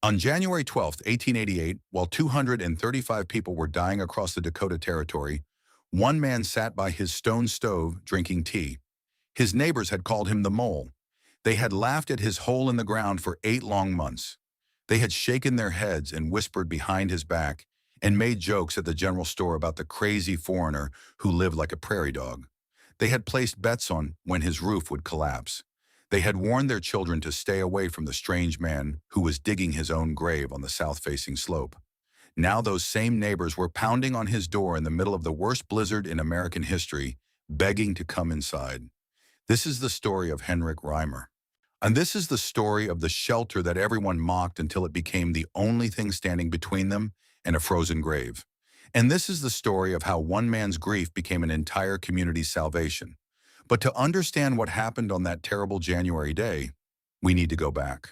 On January 12th, 1888, while 235 people were dying across the Dakota Territory, one man sat by his stone stove drinking tea. His neighbors had called him the Mole. They had laughed at his hole in the ground for 8 long months. They had shaken their heads and whispered behind his back and made jokes at the general store about the crazy foreigner who lived like a prairie dog. They had placed bets on when his roof would collapse. They had warned their children to stay away from the strange man who was digging his own grave on the south-facing slope. Now those same neighbors were pounding on his door in the middle of the worst blizzard in American history, begging to come inside. This is the story of Henrik Reimer. And this is the story of the shelter that everyone mocked until it became the only thing standing between them and a frozen grave. And this is the story of how one man's grief became an entire community's salvation. But to understand what happened on that terrible January day, we need to go back.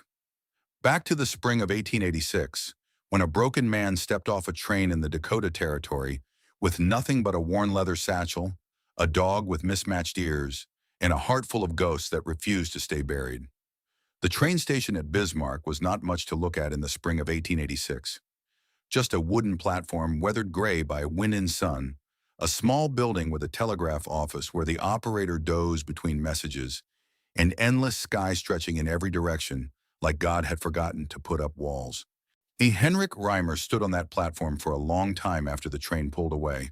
Back to the spring of 1886, when a broken man stepped off a train in the Dakota Territory with nothing but a worn leather satchel, a dog with mismatched ears, and a heart full of ghosts that refused to stay buried. The train station at Bismarck was not much to look at in the spring of 1886. Just a wooden platform weathered gray by wind and sun, a small building with a telegraph office where the operator dozed between messages, and endless sky stretching in every direction like God had forgotten to put up walls. Henrik Reimer stood on that platform for a long time after the train pulled away,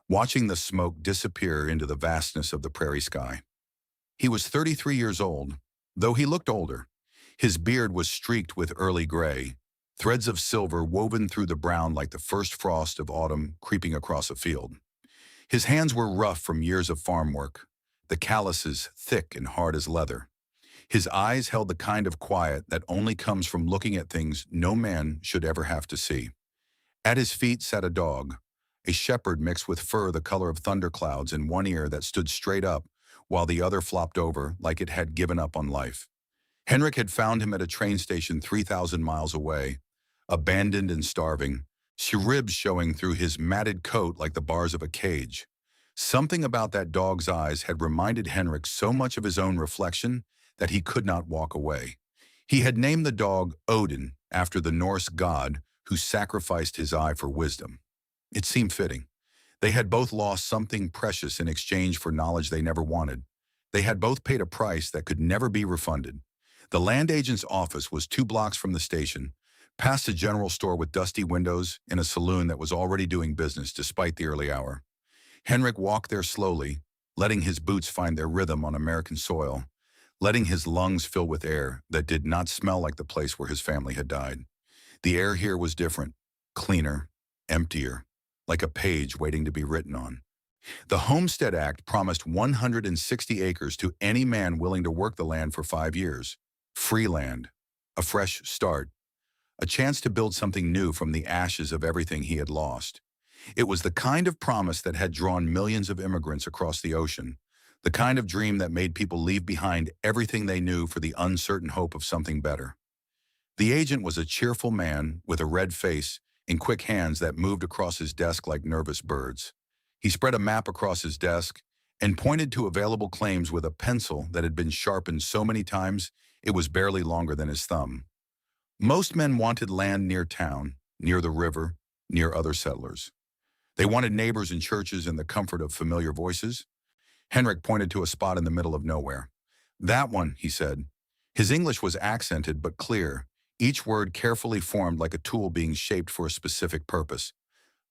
watching the smoke disappear into the vastness of the prairie sky. He was 33 years old, though he looked older. His beard was streaked with early gray, threads of silver woven through the brown like the first frost of autumn creeping across a field. His hands were rough from years of farm work, the calluses thick and hard as leather. His eyes held the kind of quiet that only comes from looking at things no man should ever have to see. At his feet sat a dog, a shepherd mixed with fur the color of thunderclouds in one ear that stood straight up while the other flopped over like it had given up on life. Henrik had found him at a train station 3,000 miles away, abandoned and starving, ribs showing through his matted coat like the bars of a cage. Something about that dog's eyes had reminded Henrik so much of his own reflection that he could not walk away. He had named the dog Odin after the Norse god who sacrificed his eye for wisdom. It seemed fitting. They had both lost something precious in exchange for knowledge they never wanted. They had both paid a price that could never be refunded. The land agent's office was 2 blocks from the station, past a general store with dusty windows and a saloon that was already doing business despite the early hour. Henrik walked there slowly, letting his boots find their rhythm on American soil, letting his lungs fill with air that did not smell like the place where his family had died. The air here was different, cleaner, emptier, like a page waiting to be written on. The Homestead Act promised 160 acres to any man willing to work the land for 5 years. Free land, a fresh start, a chance to build something new from the ashes of everything he had lost. It was the kind of promise that had drawn millions of immigrants across the ocean, the kind of dream that made people leave behind everything they knew for the uncertain hope of something better. The agent was a cheerful man with a red face and quick hands that moved across his desk like nervous birds. He spread a map across his desk and pointed to available claims with a pencil that had been sharpened so many times it was barely longer than his thumb. Most men wanted land near town, near the river, near other settlers. They wanted neighbors and churches and the comfort of familiar voices. Henrik pointed to a spot in the middle of nowhere. "That one," he said. His English was accented but clear, each word carefully formed like a tool being shaped for a specific purpose.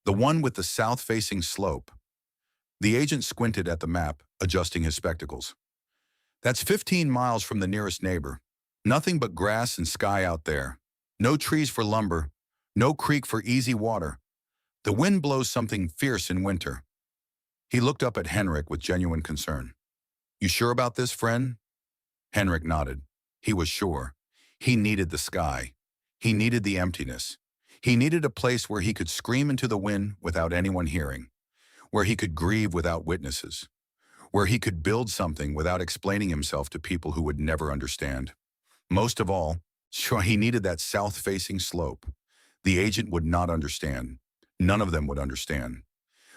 "The one with the south-facing slope." The agent squinted at the map, adjusting his spectacles. "That's 15 miles from the nearest neighbor. Nothing but grass and sky out there. No trees for lumber. No creek for easy water. The wind blows something fierce in winter." He looked up at Henrik with genuine concern. "You sure about this, friend?" Henrik nodded. He was sure. He needed the sky. He needed the emptiness. He needed a place where he could scream into the wind without anyone hearing, where he could grieve without witnesses, where he could build something without explaining himself to people who would never understand. Most of all, he needed that south-facing slope. The agent would not understand. None of them would understand.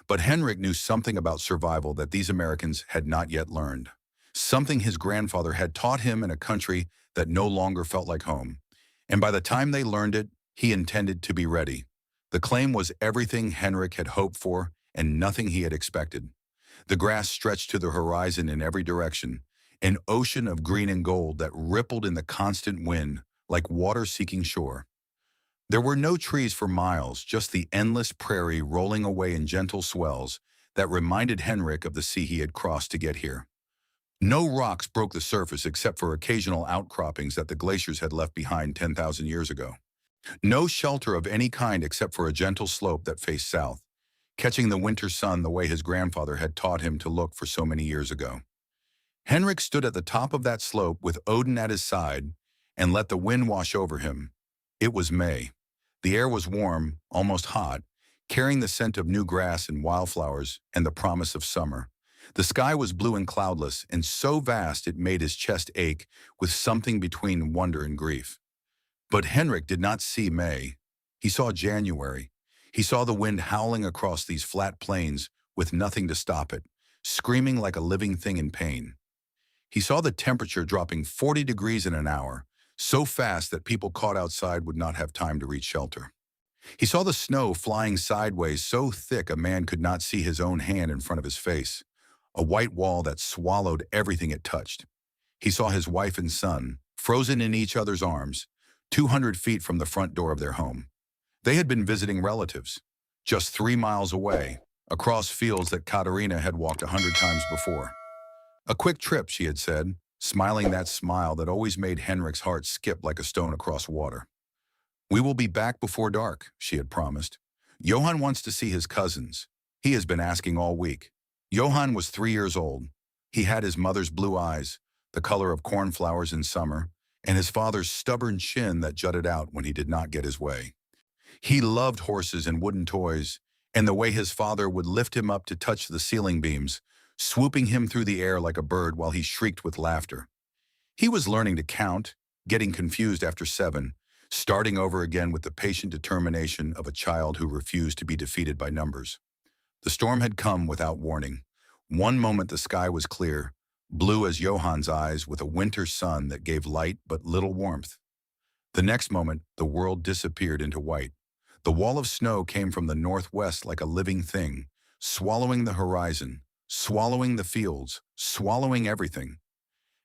But Henrik knew something about survival that these Americans had not yet learned. Something his grandfather had taught him in a country that no longer felt like home. And by the time they learned it, he intended to be ready. The claim was everything Henrik had hoped for and nothing he had expected. The grass stretched to the horizon in every direction, an ocean of green and gold that rippled in the constant wind like water seeking shore. There were no trees for miles, just the endless prairie rolling away in gentle swells that reminded Henrik of the sea he had crossed to get here. No rocks broke the surface except for occasional outcroppings that the glaciers had left behind 10,000 years ago. No shelter of any kind except for a gentle slope that faced south, catching the winter sun the way his grandfather had taught him to look for so many years ago. Henrik stood at the top of that slope with Odin at his side and let the wind wash over him. It was May. The air was warm, almost hot, carrying the scent of new grass and wildflowers and the promise of summer. The sky was blue and cloudless, and so vast it made his chest ache with something between wonder and grief. But Henrik did not see May. He saw January. He saw the wind howling across these flat plains with nothing to stop it, screaming like a living thing in pain. He saw the temperature dropping 40 degrees in an hour, so fast that people caught outside would not have time to reach shelter. He saw the snow flying sideways so thick a man could not see his own hand in front of his face, a white wall that swallowed everything it touched. He saw his wife and son, frozen in each other's arms, 200 feet from the front door of their home. They had been visiting relatives, just 3 miles away, across fields that Katarina had walked 100 times before. A quick trip, she had said, smiling that smile that always made Henrik's heart skip like a stone across water. We will be back before dark, she had promised. Johan wants to see his cousins. He has been asking all week. Johan was 3 years old. He had his mother's blue eyes, the color of cornflowers in summer, and his father's stubborn chin that jutted out when he did not get his way. He loved horses and wooden toys, and the way his father would lift him up to touch the ceiling beams, swooping him through the air like a bird while he shrieked with laughter. He was learning to count, getting confused after 7, starting over again with the patient determination of a child who refused to be defeated by numbers. The storm had come without warning. One moment the sky was clear, blue as Johann's eyes with a winter sun that gave light but little warmth. The next moment, the world disappeared into white. The wall of snow came from the northwest like a living thing, swallowing the horizon, swallowing the fields, swallowing everything.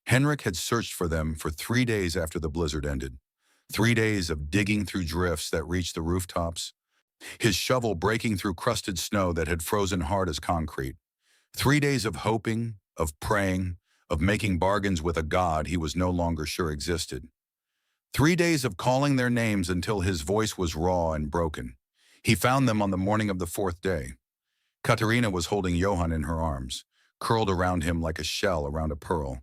Henrik had searched for them for 3 days after the blizzard ended. 3 days of digging through drifts that reached the rooftops, his shovel breaking through crusted snow that had frozen hard as concrete. 3 days of hoping, of praying, of making bargains with a god he was no longer sure existed. 3 days of calling their names until his voice was raw and broken. He found them on the morning of the 4th day. Katarina was holding Johan in her arms, curled around him like a shell around a pearl.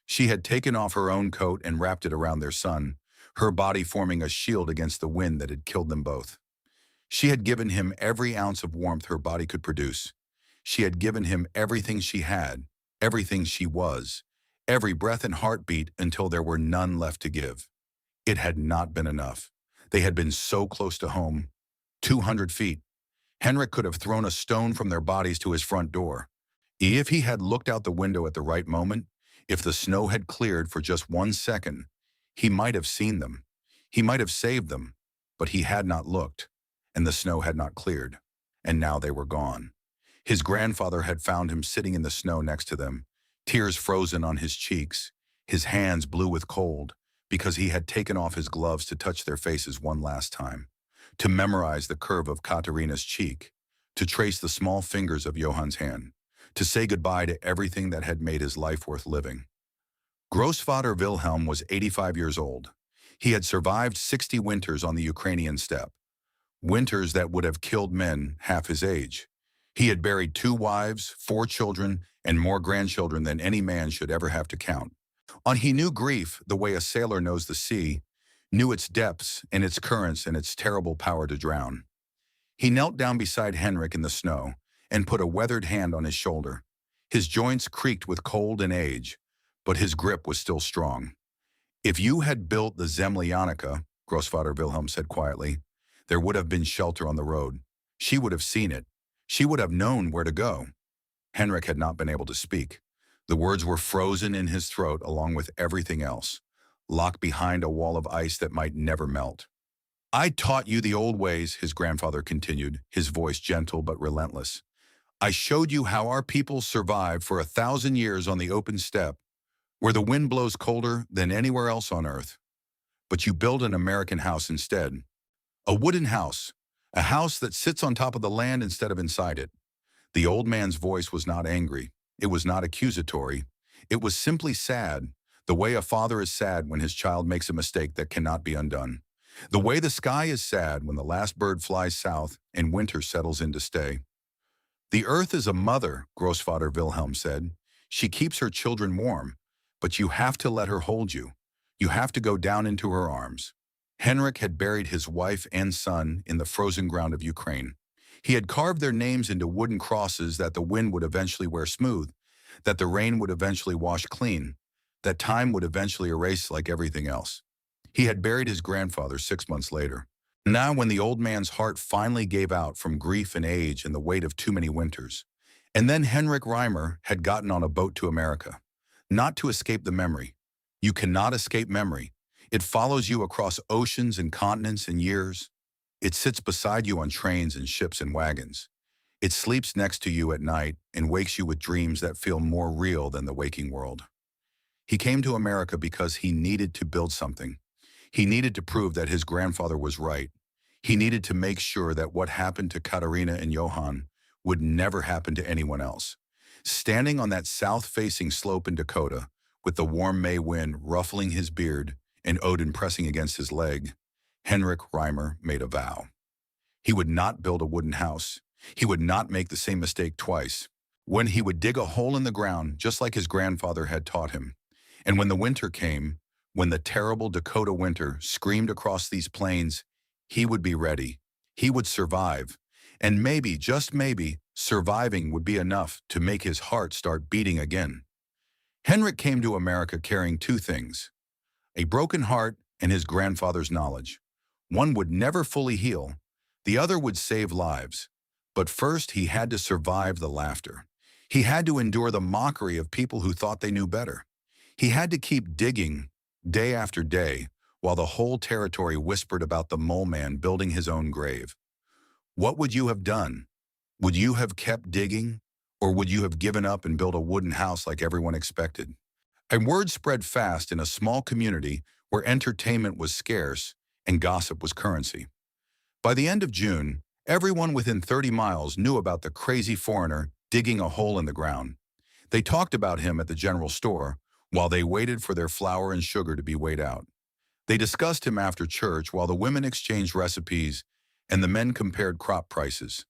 She had taken off her own coat and wrapped it around their son, her body forming a shield against the wind that had killed them both. She had given him every ounce of warmth her body could produce. She had given him everything she had, everything she was, every breath and heartbeat until there were none left to give. It had not been enough. They had been so close to home. 200 feet. Henrik could have thrown a stone from their bodies to his front door. If he had looked out the window at the right moment, if the snow had cleared for just 1 second, he might have seen them. He might have saved them, but he had not looked, and the snow had not cleared, and now they were gone. His grandfather had found him sitting in the snow next to them, tears frozen on his cheeks, his hands blue with cold, because he had taken off his gloves to touch their faces one last time, to memorize the curve of Katarina's cheek, to trace the small fingers of Johann's hand, to say goodbye to everything that had made his life worth living. Grossvater Wilhelm was 85 years old. He had survived 60 winters on the Ukrainian steppe, winters that would have killed men half his age. He had buried 2 wives, 4 children, and more grandchildren than any man should ever have to count. And he knew grief the way a sailor knows the sea, knew its depths and its currents and its terrible power to drown. He knelt down beside Henrik in the snow and put a weathered hand on his shoulder. His joints creaked with cold and age, but his grip was still strong. If you had built the Zemlyanica, Grossvater Wilhelm said quietly, there would have been shelter on the road. She would have seen it. She would have known where to go. Henrik had not been able to speak. The words were frozen in his throat along with everything else. locked behind a wall of ice that might never melt. I taught you the old ways, his grandfather continued, his voice gentle but relentless. I showed you how our people survived for 1,000 years on the open steppe, where the wind blows colder than anywhere else on earth. But you build an American house instead. A wooden house. A house that sits on top of the land instead of inside it. The old man's voice was not angry. It was not accusatory. It was simply sad, the way a father is sad when his child makes a mistake that cannot be undone. The way the sky is sad when the last bird flies south and winter settles in to stay. The earth is a mother, Großvater Wilhelm said. She keeps her children warm, but you have to let her hold you. You have to go down into her arms. Henrik had buried his wife and son in the frozen ground of Ukraine. He had carved their names into wooden crosses that the wind would eventually wear smooth, that the rain would eventually wash clean, that time would eventually erase like everything else. He had buried his grandfather 6 months later. Now when the old man's heart finally gave out from grief and age and the weight of too many winters. And then Henrik Reimer had gotten on a boat to America. Not to escape the memory. You cannot escape memory. It follows you across oceans and continents and years. It sits beside you on trains and ships and wagons. It sleeps next to you at night and wakes you with dreams that feel more real than the waking world. He came to America because he needed to build something. He needed to prove that his grandfather was right. He needed to make sure that what happened to Katarina and Johann would never happen to anyone else. Standing on that south-facing slope in Dakota, with the warm May wind ruffling his beard and Odin pressing against his leg, Henrik Reimer made a vow. He would not build a wooden house. He would not make the same mistake twice. When he would dig a hole in the ground, just like his grandfather had taught him. And when the winter came, when the terrible Dakota winter screamed across these plains, he would be ready. He would survive. And maybe, just maybe, surviving would be enough to make his heart start beating again. Henrik came to America carrying two things: a broken heart and his grandfather's knowledge. One would never fully heal. The other would save lives. But first, he had to survive the laughter. He had to endure the mockery of people who thought they knew better. He had to keep digging day after day while the whole territory whispered about the mole man building his own grave. What would you have done? Would you have kept digging? Or would you have given up and built a wooden house like everyone expected? And word spread fast in a small community where entertainment was scarce and gossip was currency. By the end of June, everyone within 30 miles knew about the crazy foreigner digging a hole in the ground. They talked about him at the general store while they waited for their flour and sugar to be weighed out. They discussed him after church while the women exchanged recipes and the men compared crop prices.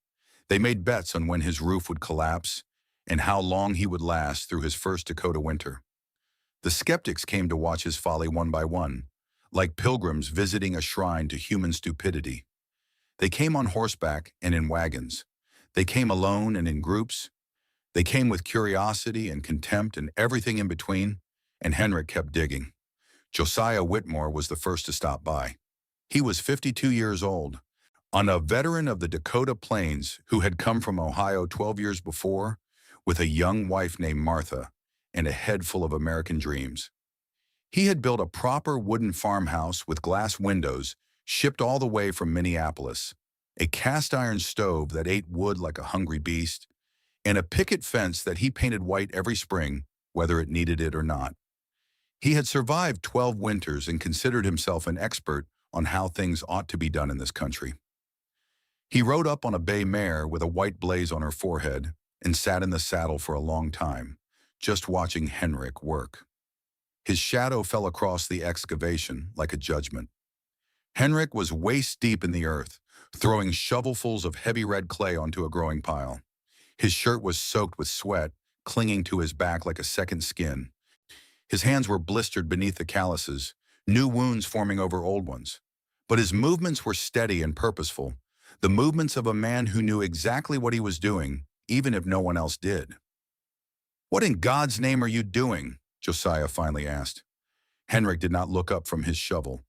They made bets on when his roof would collapse and how long he would last through his first Dakota winter. The skeptics came to watch his folly one by one, like pilgrims visiting a shrine to human stupidity. They came on horseback and in wagons. They came alone and in groups. They came with curiosity and contempt and everything in between, and Henrik kept digging. Josiah Whitmore was the first to stop by. He was 52 years old, a veteran of the Dakota Plains who had come from Ohio 12 years before with a young wife named Martha and a head full of American dreams. He had built a proper wooden farmhouse with glass windows shipped all the way from Minneapolis, a cast-iron stove that ate wood like a hungry beast, and a picket fence that he painted white every spring, whether it needed it or not. He had survived 12 winters and considered himself an expert on how things ought to be done in this country. He rode up on a bay mare with a white blaze on her forehead and sat in the saddle for a long time, just watching Henrik work. His shadow fell across the excavation like a judgment. Henrik was waist-deep in the earth, throwing shovelfuls of heavy red clay onto a growing pile. His shirt was soaked with sweat, clinging to his back like a second skin. His hands were blistered beneath the calluses, new wounds forming over old ones. But his movements were steady and purposeful, the movements of a man who knew exactly what he was doing, even if no one else did. "What in God's name are you doing?" Josiah finally asked. Henrik did not look up from his shovel.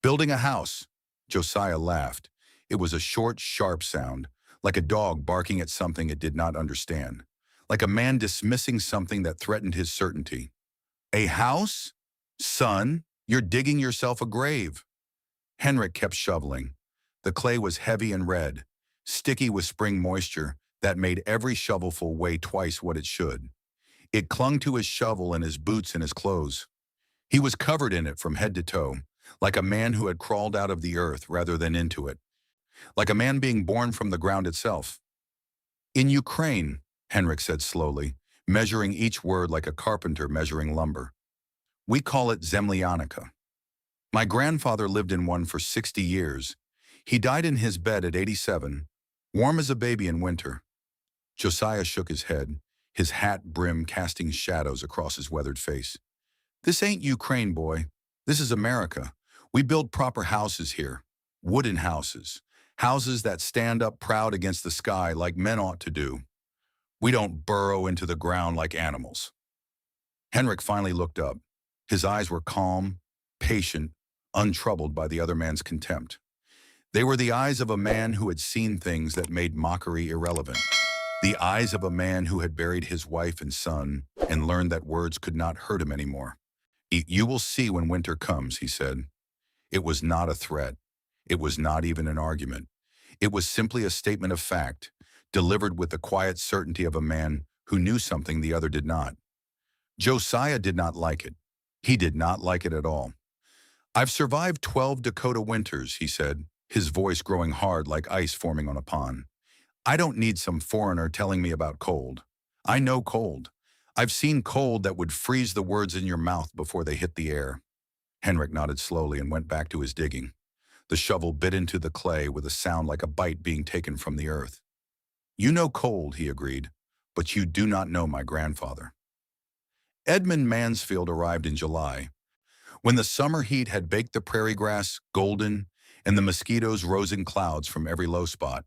"Building a house." Josiah laughed. It was a short, sharp sound, like a dog barking at something it did not understand, like a man dismissing something that threatened his certainty. "A house? Son?" You're digging yourself a grave. Henrik kept shoveling. The clay was heavy and red, sticky with spring moisture that made every shovelful weigh twice what it should. It clung to his shovel and his boots and his clothes. He was covered in it from head to toe, like a man who had crawled out of the earth rather than into it, like a man being born from the ground itself. In Ukraine, Henrik said slowly, measuring each word like a carpenter measuring lumber. We call it zemlyanika. My grandfather lived in one for 60 years. He died in his bed at 87, warm as a baby in winter. Josiah shook his head, his hat brim casting shadows across his weathered face. This ain't Ukraine, boy. This is America. We build proper houses here. Wooden houses. Houses that stand up proud against the sky like men ought to do. We don't burrow into the ground like animals. Henrik finally looked up. His eyes were calm, patient, untroubled by the other man's contempt. They were the eyes of a man who had seen things that made mockery irrelevant. The eyes of a man who had buried his wife and son and learned that words could not hurt him anymore. You will see when winter comes, he said. It was not a threat. It was not even an argument. It was simply a statement of fact, delivered with the quiet certainty of a man who knew something the other did not. Josiah did not like it. He did not like it at all. I've survived 12 Dakota winters, he said, his voice growing hard like ice forming on a pond. I don't need some foreigner telling me about cold. I know cold. I've seen cold that would freeze the words in your mouth before they hit the air. Henrik nodded slowly and went back to his digging. The shovel bit into the clay with a sound like a bite being taken from the earth. You know cold, he agreed, but you do not know my grandfather. Edmund Mansfield arrived in July, when the summer heat had baked the prairie grass golden and the mosquitoes rose in clouds from every low spot.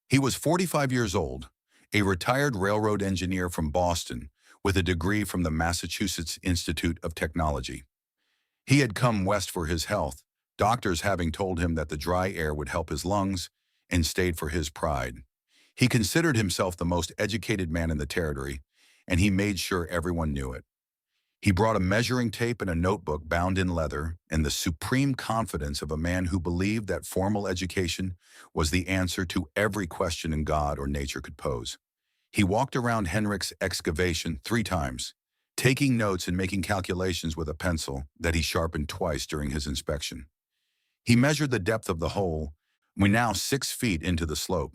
He was 45 years old, a retired railroad engineer from Boston with a degree from the Massachusetts Institute of Technology. He had come west for his health, doctors having told him that the dry air would help his lungs, and stayed for his pride. He considered himself the most educated man in the territory, and he made sure everyone knew it. He brought a measuring tape and a notebook bound in leather and the supreme confidence of a man who believed that formal education was the answer to every question God or nature could pose. He walked around Henrik's excavation 3 times, taking notes and making calculations with a pencil that he sharpened twice during his inspection. He measured the depth of the hole, now 6 feet into the slope.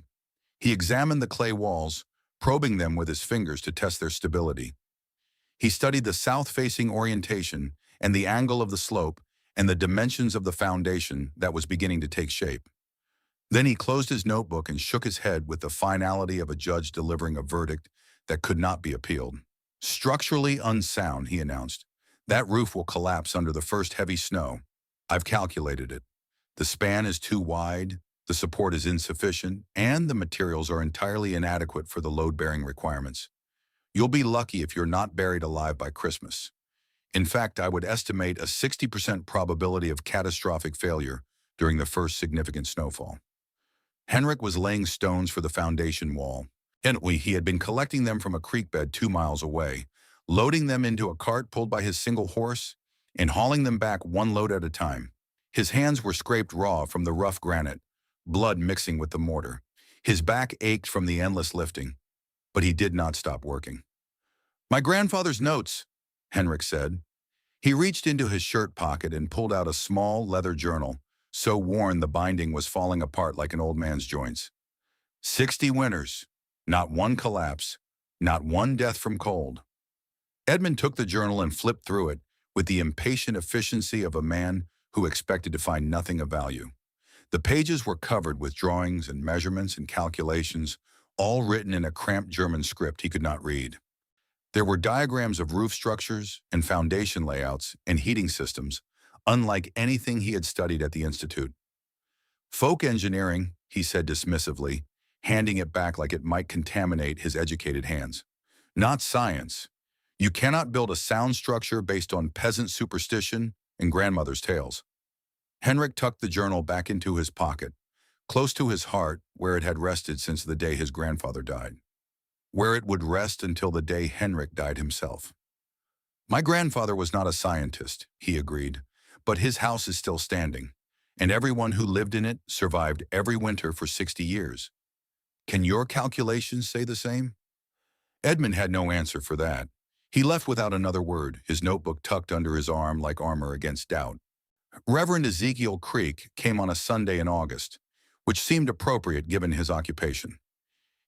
He examined the clay walls, probing them with his fingers to test their stability. He studied the south-facing orientation and the angle of the slope and the dimensions of the foundation that was beginning to take shape. Then he closed his notebook and shook his head with the finality of a judge delivering a verdict that could not be appealed. Structurally unsound, he announced. That roof will collapse under the first heavy snow. I've calculated it. The span is too wide, the support is insufficient, and the materials are entirely inadequate for the load-bearing requirements. You'll be lucky if you're not buried alive by Christmas. In fact, I would estimate a 60% probability of catastrophic failure during the first significant snowfall. Henrik was laying stones for the foundation wall. He had been collecting them from a creek bed 2 miles away, loading them into a cart pulled by his single horse, and hauling them back 1 load at a time. His hands were scraped raw from the rough granite, blood mixing with the mortar. His back ached from the endless lifting, but he did not stop working. My grandfather's notes, Henrik said. He reached into his shirt pocket and pulled out a small leather journal, so worn the binding was falling apart like an old man's joints. 60 winters, not one collapse, not one death from cold. Edmund took the journal and flipped through it with the impatient efficiency of a man who expected to find nothing of value. The pages were covered with drawings and measurements and calculations, all written in a cramped German script he could not read. There were diagrams of roof structures and foundation layouts and heating systems, unlike anything he had studied at the Institute. Folk engineering, he said dismissively, handing it back like it might contaminate his educated hands. Not science. You cannot build a sound structure based on peasant superstition and grandmother's tales. Henrik tucked the journal back into his pocket, close to his heart where it had rested since the day his grandfather died, where it would rest until the day Henrik died himself. My grandfather was not a scientist, he agreed, but his house is still standing, and everyone who lived in it survived every winter for 60 years. Can your calculations say the same? Edmund had no answer for that. He left without another word, his notebook tucked under his arm like armor against doubt. Reverend Ezekiel Creek came on a Sunday in August, which seemed appropriate given his occupation.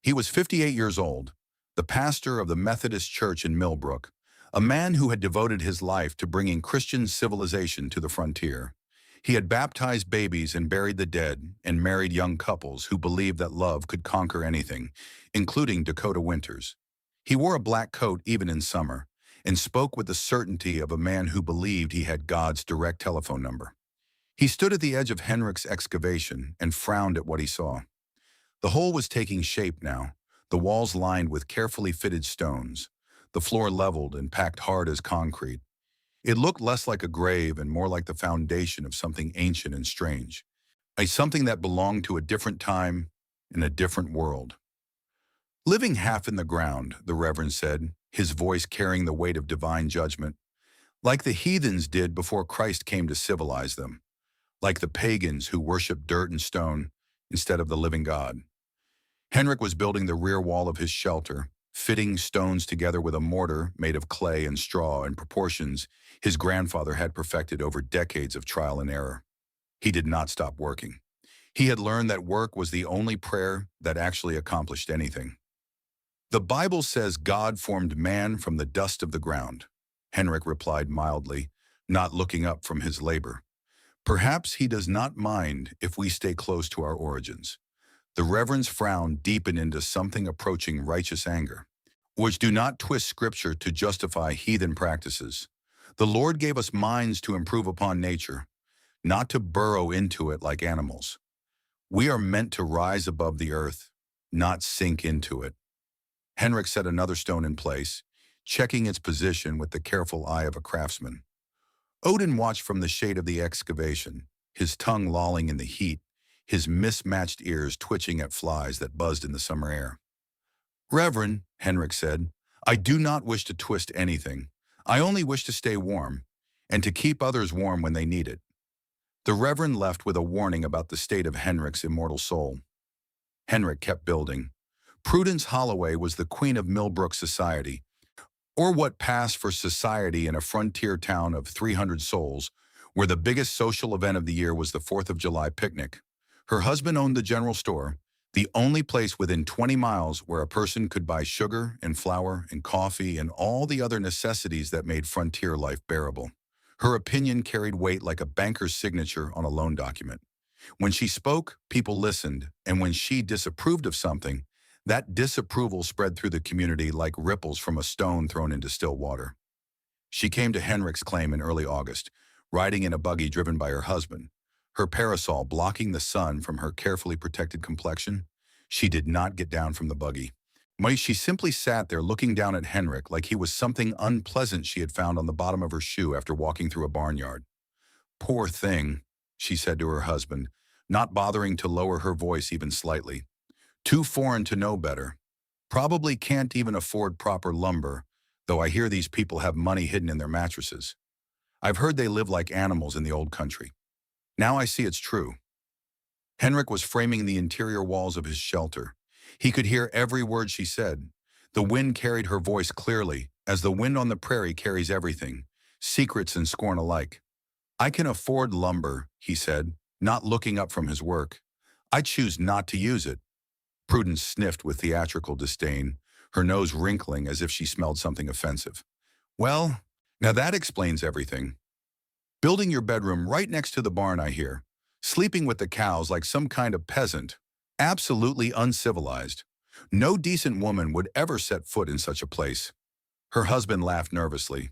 He was 58 years old, the pastor of the Methodist Church in Millbrook, a man who had devoted his life to bringing Christian civilization to the frontier. He had baptized babies and buried the dead and married young couples who believed that love could conquer anything, including Dakota winters. He wore a black coat even in summer and spoke with the certainty of a man who believed he had God's direct telephone number. He stood at the edge of Henrik's excavation and frowned at what he saw. The hole was taking shape now, the walls lined with carefully fitted stones, the floor leveled and packed hard as concrete. It looked less like a grave and more like the foundation of something ancient and strange, something that belonged to a different time in a different world. Living half in the ground, the Reverend said, his voice carrying the weight of divine judgment, like the heathens did before Christ came to civilize them, like the pagans who worshiped dirt and stone instead of the living God. Henrik was building the rear wall of his shelter, fitting stones together with a mortar made of clay and straw in proportions his grandfather had perfected over decades of trial and error. He did not stop working. He had learned that work was the only prayer that actually accomplished anything. The Bible says God formed man from the dust of the ground, Henrik replied mildly, not looking up from his labor. Perhaps he does not mind if we stay close to our origins. The Reverend's frown deepened into something approaching righteous anger, which do not twist Scripture to justify heathen practices. The Lord gave us minds to improve upon nature, not to burrow into it like animals. We are meant to rise above the earth, not sink into it. Henrik set another stone in place, checking its position with the careful eye of a craftsman. Odin watched from the shade of the excavation, his tongue lolling in the heat, his mismatched ears twitching at flies that buzzed in the summer air. Reverend, Henrik said, I do not wish to twist anything. I only wish to stay warm, and to keep others warm when they need it. The Reverend left with a warning about the state of Henrik's immortal soul. Henrik kept building. Prudence Holloway was the queen of Millbrook society, or what passed for society in a frontier town of 300 souls, where the biggest social event of the year was the 4th of July picnic. Her husband owned the general store, the only place within 20 miles where a person could buy sugar and flour and coffee and all the other necessities that made frontier life bearable. Her opinion carried weight like a banker's signature on a loan document. When she spoke, people listened, and when she disapproved of something, that disapproval spread through the community like ripples from a stone thrown into still water. She came to Henrik's claim in early August, riding in a buggy driven by her husband, her parasol blocking the sun from her carefully protected complexion. She did not get down from the buggy. She simply sat there looking down at Henrik like he was something unpleasant she had found on the bottom of her shoe after walking through a barnyard. Poor thing, she said to her husband, not bothering to lower her voice even slightly. Too foreign to know better. Probably can't even afford proper lumber, though I hear these people have money hidden in their mattresses. I've heard they live like animals in the old country. Now I see it's true. Henrik was framing the interior walls of his shelter. He could hear every word she said. The wind carried her voice clearly, as the wind on the prairie carries everything, secrets and scorn alike. I can afford lumber, he said, not looking up from his work. I choose not to use it. Prudence sniffed with theatrical disdain, her nose wrinkling as if she smelled something offensive. Well, now that explains everything. Building your bedroom right next to the barn, I hear. Sleeping with the cows like some kind of peasant. Absolutely uncivilized. No decent woman would ever set foot in such a place. Her husband laughed nervously.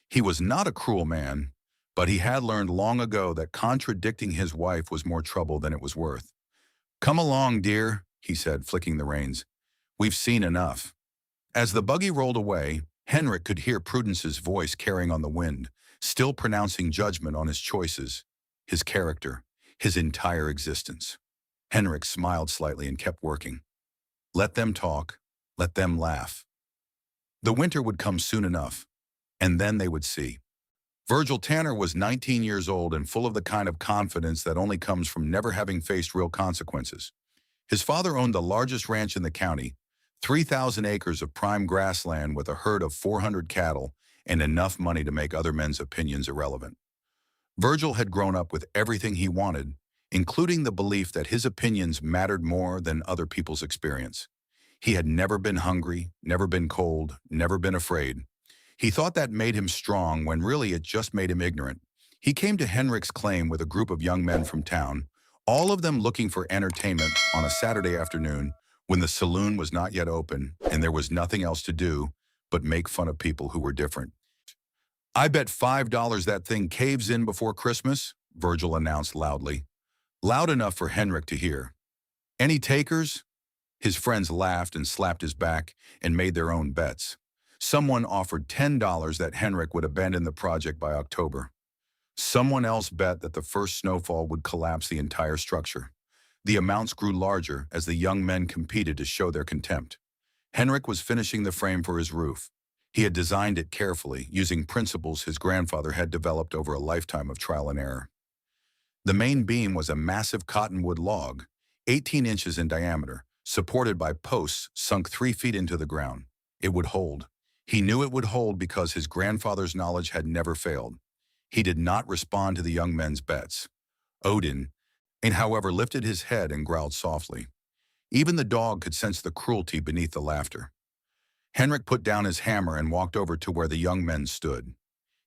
He was not a cruel man, but he had learned long ago that contradicting his wife was more trouble than it was worth. Come along, dear, he said, flicking the reins. We've seen enough. As the buggy rolled away, Henrik could hear Prudence's voice carrying on the wind, still pronouncing judgment on his choices, his character, his entire existence. Henrik smiled slightly and kept working. Let them talk, let them laugh. The winter would come soon enough, and then they would see. Virgil Tanner was 19 years old and full of the kind of confidence that only comes from never having faced real consequences. His father owned the largest ranch in the county, 3,000 acres of prime grassland with a herd of 400 cattle and enough money to make other men's opinions irrelevant. Virgil had grown up with everything he wanted, including the belief that his opinions mattered more than other people's experience. He had never been hungry, never been cold, never been afraid. He thought that made him strong when really it just made him ignorant. He came to Henrik's claim with a group of young men from town, all of them looking for entertainment on a Saturday afternoon when the saloon was not yet open and there was nothing else to do but make fun of people who were different. "I bet $5 that thing caves in before Christmas," Virgil announced loudly, loud enough for Henrik to hear. "Any takers?" His friends laughed and slapped his back and made their own bets. Someone offered $10 that Henrik would abandon the project by October. Someone else bet that the first snowfall would collapse the entire structure. The amounts grew larger as the young men competed to show their contempt. Henrik was finishing the frame for his roof. He had designed it carefully, using principles his grandfather had developed over a lifetime of trial and error. The main beam was a massive cottonwood log, 18 inches in diameter, supported by posts sunk 3 feet into the ground. It would hold. He knew it would hold because his grandfather's knowledge had never failed. He did not respond to the young men's bets. Odin, however, lifted his head and growled softly. Even the dog could sense the cruelty beneath the laughter. Henrik put down his hammer and walked over to where the young men stood.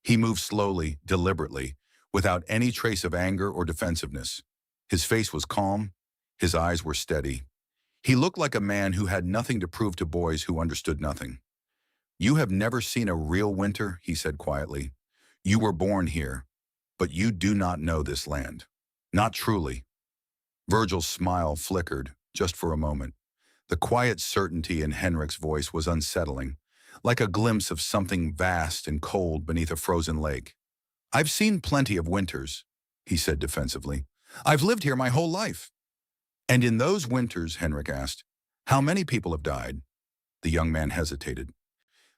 He moved slowly, deliberately, without any trace of anger or defensiveness. His face was calm. His eyes were steady. He looked like a man who had nothing to prove to boys who understood nothing. "You have never seen a real winter," he said quietly. "You were born here, but you do not know this land. Not truly." Virgil's smile flickered, just for a moment. The quiet certainty in Henrik's voice was unsettling, like a glimpse of something vast and cold beneath a frozen lake. "I've seen plenty of winters," he said defensively. "I've lived here my whole life." "And in those winters," Henrik asked, "how many people have died?" The young man hesitated.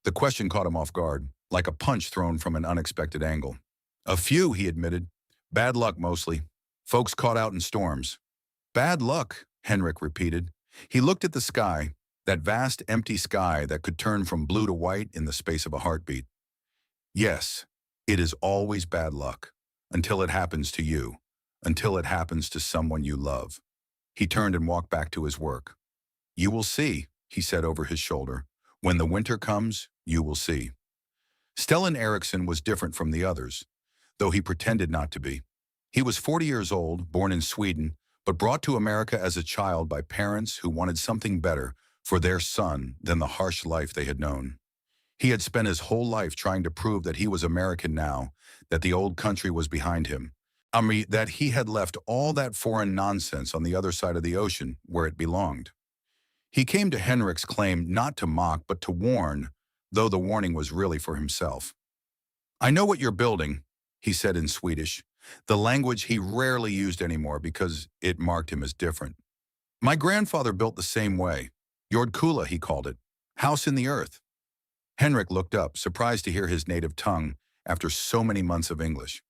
The question caught him off guard, like a punch thrown from an unexpected angle. "A few," he admitted. "Bad luck mostly. Folks caught out in storms." "Bad luck," Henrik repeated. He looked at the sky, that vast empty sky that could turn from blue to white in the space of a heartbeat. "Yes, it is always bad luck, until it happens to you, until it happens to someone you love." He turned and walked back to his work. "You will see," he said over his shoulder. "When the winter comes, you will see." Stellan Eriksson was different from the others, though he pretended not to be. He was 40 years old, born in Sweden, but brought to America as a child by parents who wanted something better for their son than the harsh life they had known. He had spent his whole life trying to prove that he was American now, that the old country was behind him. That he had left all that foreign nonsense on the other side of the ocean where it belonged. He came to Henrik's claim not to mock but to warn, though the warning was really for himself. "I know what you're building," he said in Swedish, the language he rarely used anymore because it marked him as different. "My grandfather built the same way. Jordkula, he called it. House in the earth." Henrik looked up, surprised to hear his native tongue after so many months of English.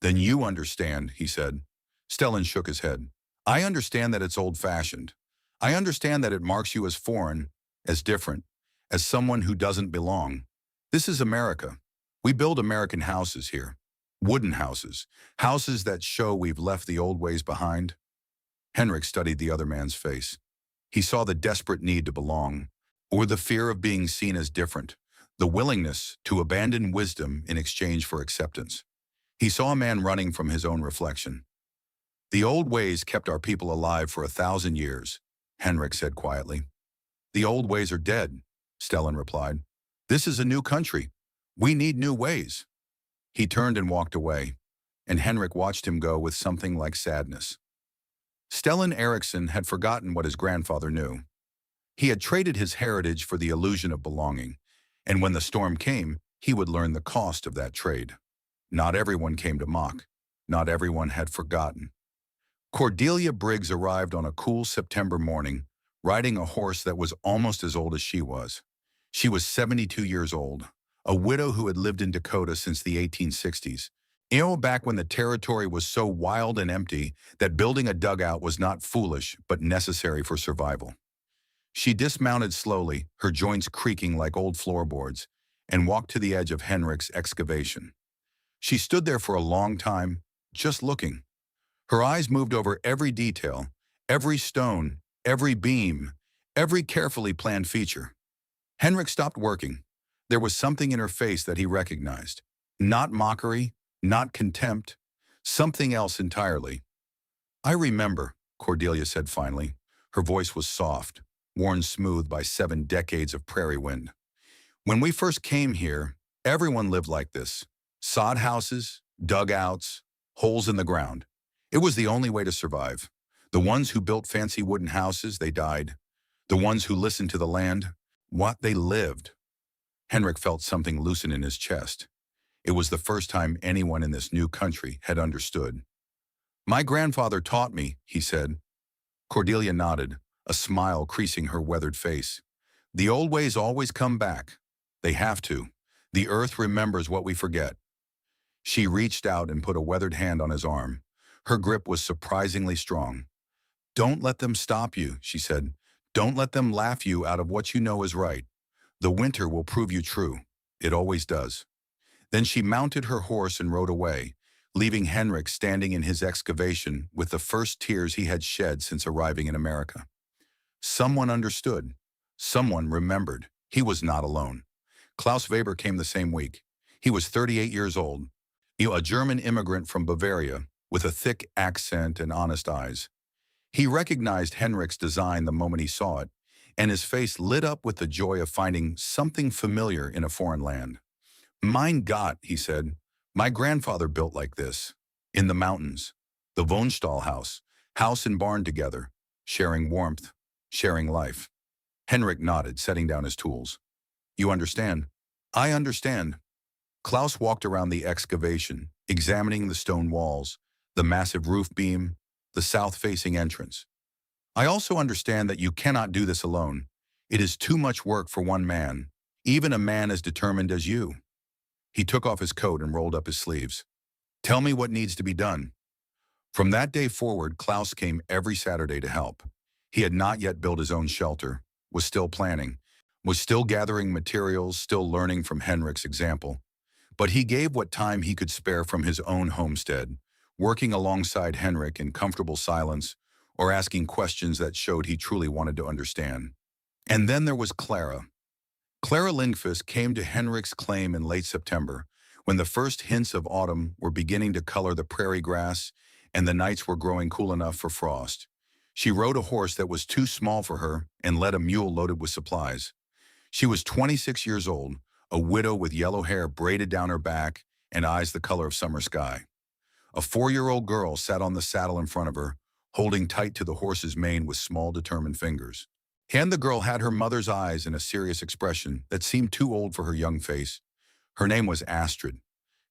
"Then you understand," he said. Stellan shook his head. "I understand that it's old-fashioned. I understand that it marks you as foreign, as different, as someone who doesn't belong. This is America. We build American houses here. Wooden houses. Houses that show we've left the old ways behind." Henrik studied the other man's face. He saw the desperate need to belong, or the fear of being seen as different, the willingness to abandon wisdom in exchange for acceptance. He saw a man running from his own reflection. "The old ways kept our people alive for 1,000 years, Henrik said quietly. "The old ways are dead," Stellan replied. "This is a new country. We need new ways." He turned and walked away, and Henrik watched him go with something like sadness. Stellan Eriksson had forgotten what his grandfather knew. He had traded his heritage for the illusion of belonging, and when the storm came, he would learn the cost of that trade. Not everyone came to mock. Not everyone had forgotten. Cordelia Briggs arrived on a cool September morning, riding a horse that was almost as old as she was. She was 72 years old, a widow who had lived in Dakota since the 1860s. Back when the territory was so wild and empty that building a dugout was not foolish but necessary for survival. She dismounted slowly, her joints creaking like old floorboards, and walked to the edge of Henrik's excavation. She stood there for a long time, just looking. Her eyes moved over every detail, every stone, every beam, every carefully planned feature. Henrik stopped working. There was something in her face that he recognized. Not mockery, not contempt, something else entirely. "I remember," Cordelia said finally. Her voice was soft, worn smooth by 7 decades of prairie wind. "When we first came here, everyone lived like this. Sod houses, dugouts, holes in the ground. It was the only way to survive. The ones who built fancy wooden houses, they died. The ones who listened to the land, they lived." Henrik felt something loosen in his chest. It was the first time anyone in this new country had understood. "My grandfather taught me," he said. Cordelia nodded, a smile creasing her weathered face. "The old ways always come back. They have to. The earth remembers what we forget." She reached out and put a weathered hand on his arm. Her grip was surprisingly strong. "Don't let them stop you," she said. "Don't let them laugh you out of what you know is right. The winter will prove you true. It always does." Then she mounted her horse and rode away, leaving Henrik standing in his excavation with the first tears he had shed since arriving in America. Someone understood. Someone remembered. He was not alone. Klaus Weber came the same week. He was 38 years old, a German immigrant from Bavaria with a thick accent and honest eyes. He recognized Henrik's design the moment he saw it, and his face lit up with the joy of finding something familiar in a foreign land. "Mein Gott," he said, "my grandfather built like this. In the mountains. The Wohnstall house and barn together, sharing warmth, sharing life." Henrik nodded, setting down his tools. "You understand?" "I understand." Klaus walked around the excavation, examining the stone walls, the massive roof beam, the south-facing entrance. "I also understand that you cannot do this alone. It is too much work for one man, even a man as determined as you." He took off his coat and rolled up his sleeves. "Tell me what needs to be done." From that day forward, Klaus came every Saturday to help. He had not yet built his own shelter, was still planning, was still gathering materials, still learning from Henrik's example. But he gave what time he could spare from his own homestead, working alongside Henrik in comfortable silence or asking questions that showed he truly wanted to understand. And then there was Clara. Clara Lindqvist came to Henrik's claim in late September, when the first hints of autumn were beginning to color the prairie grass and the nights were growing cool enough for frost. She rode a horse that was too small for her and led a mule loaded with supplies. She was 26 years old, a widow with yellow hair braided down her back and eyes the color of summer sky. A 4-year-old girl sat on the saddle in front of her, holding tight to the horse's mane with small, determined fingers. And the girl had her mother's eyes and a serious expression that seemed too old for her young face. Her name was Astrid.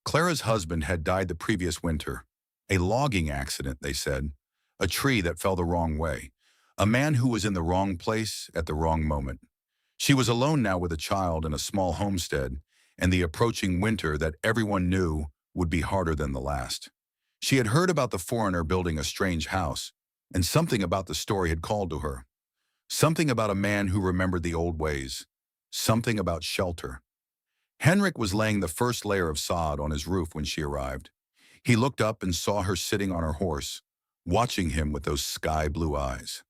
Clara's husband had died the previous winter. A logging accident, they said. A tree that fell the wrong way. A man who was in the wrong place at the wrong moment. She was alone now with a child in a small homestead, and the approaching winter that everyone knew would be harder than the last. She had heard about the foreigner building a strange house, and something about the story had called to her. Something about a man who remembered the old ways. Something about shelter. Henrik was laying the first layer of sod on his roof when she arrived. He looked up and saw her sitting on her horse, watching him with those sky-blue eyes.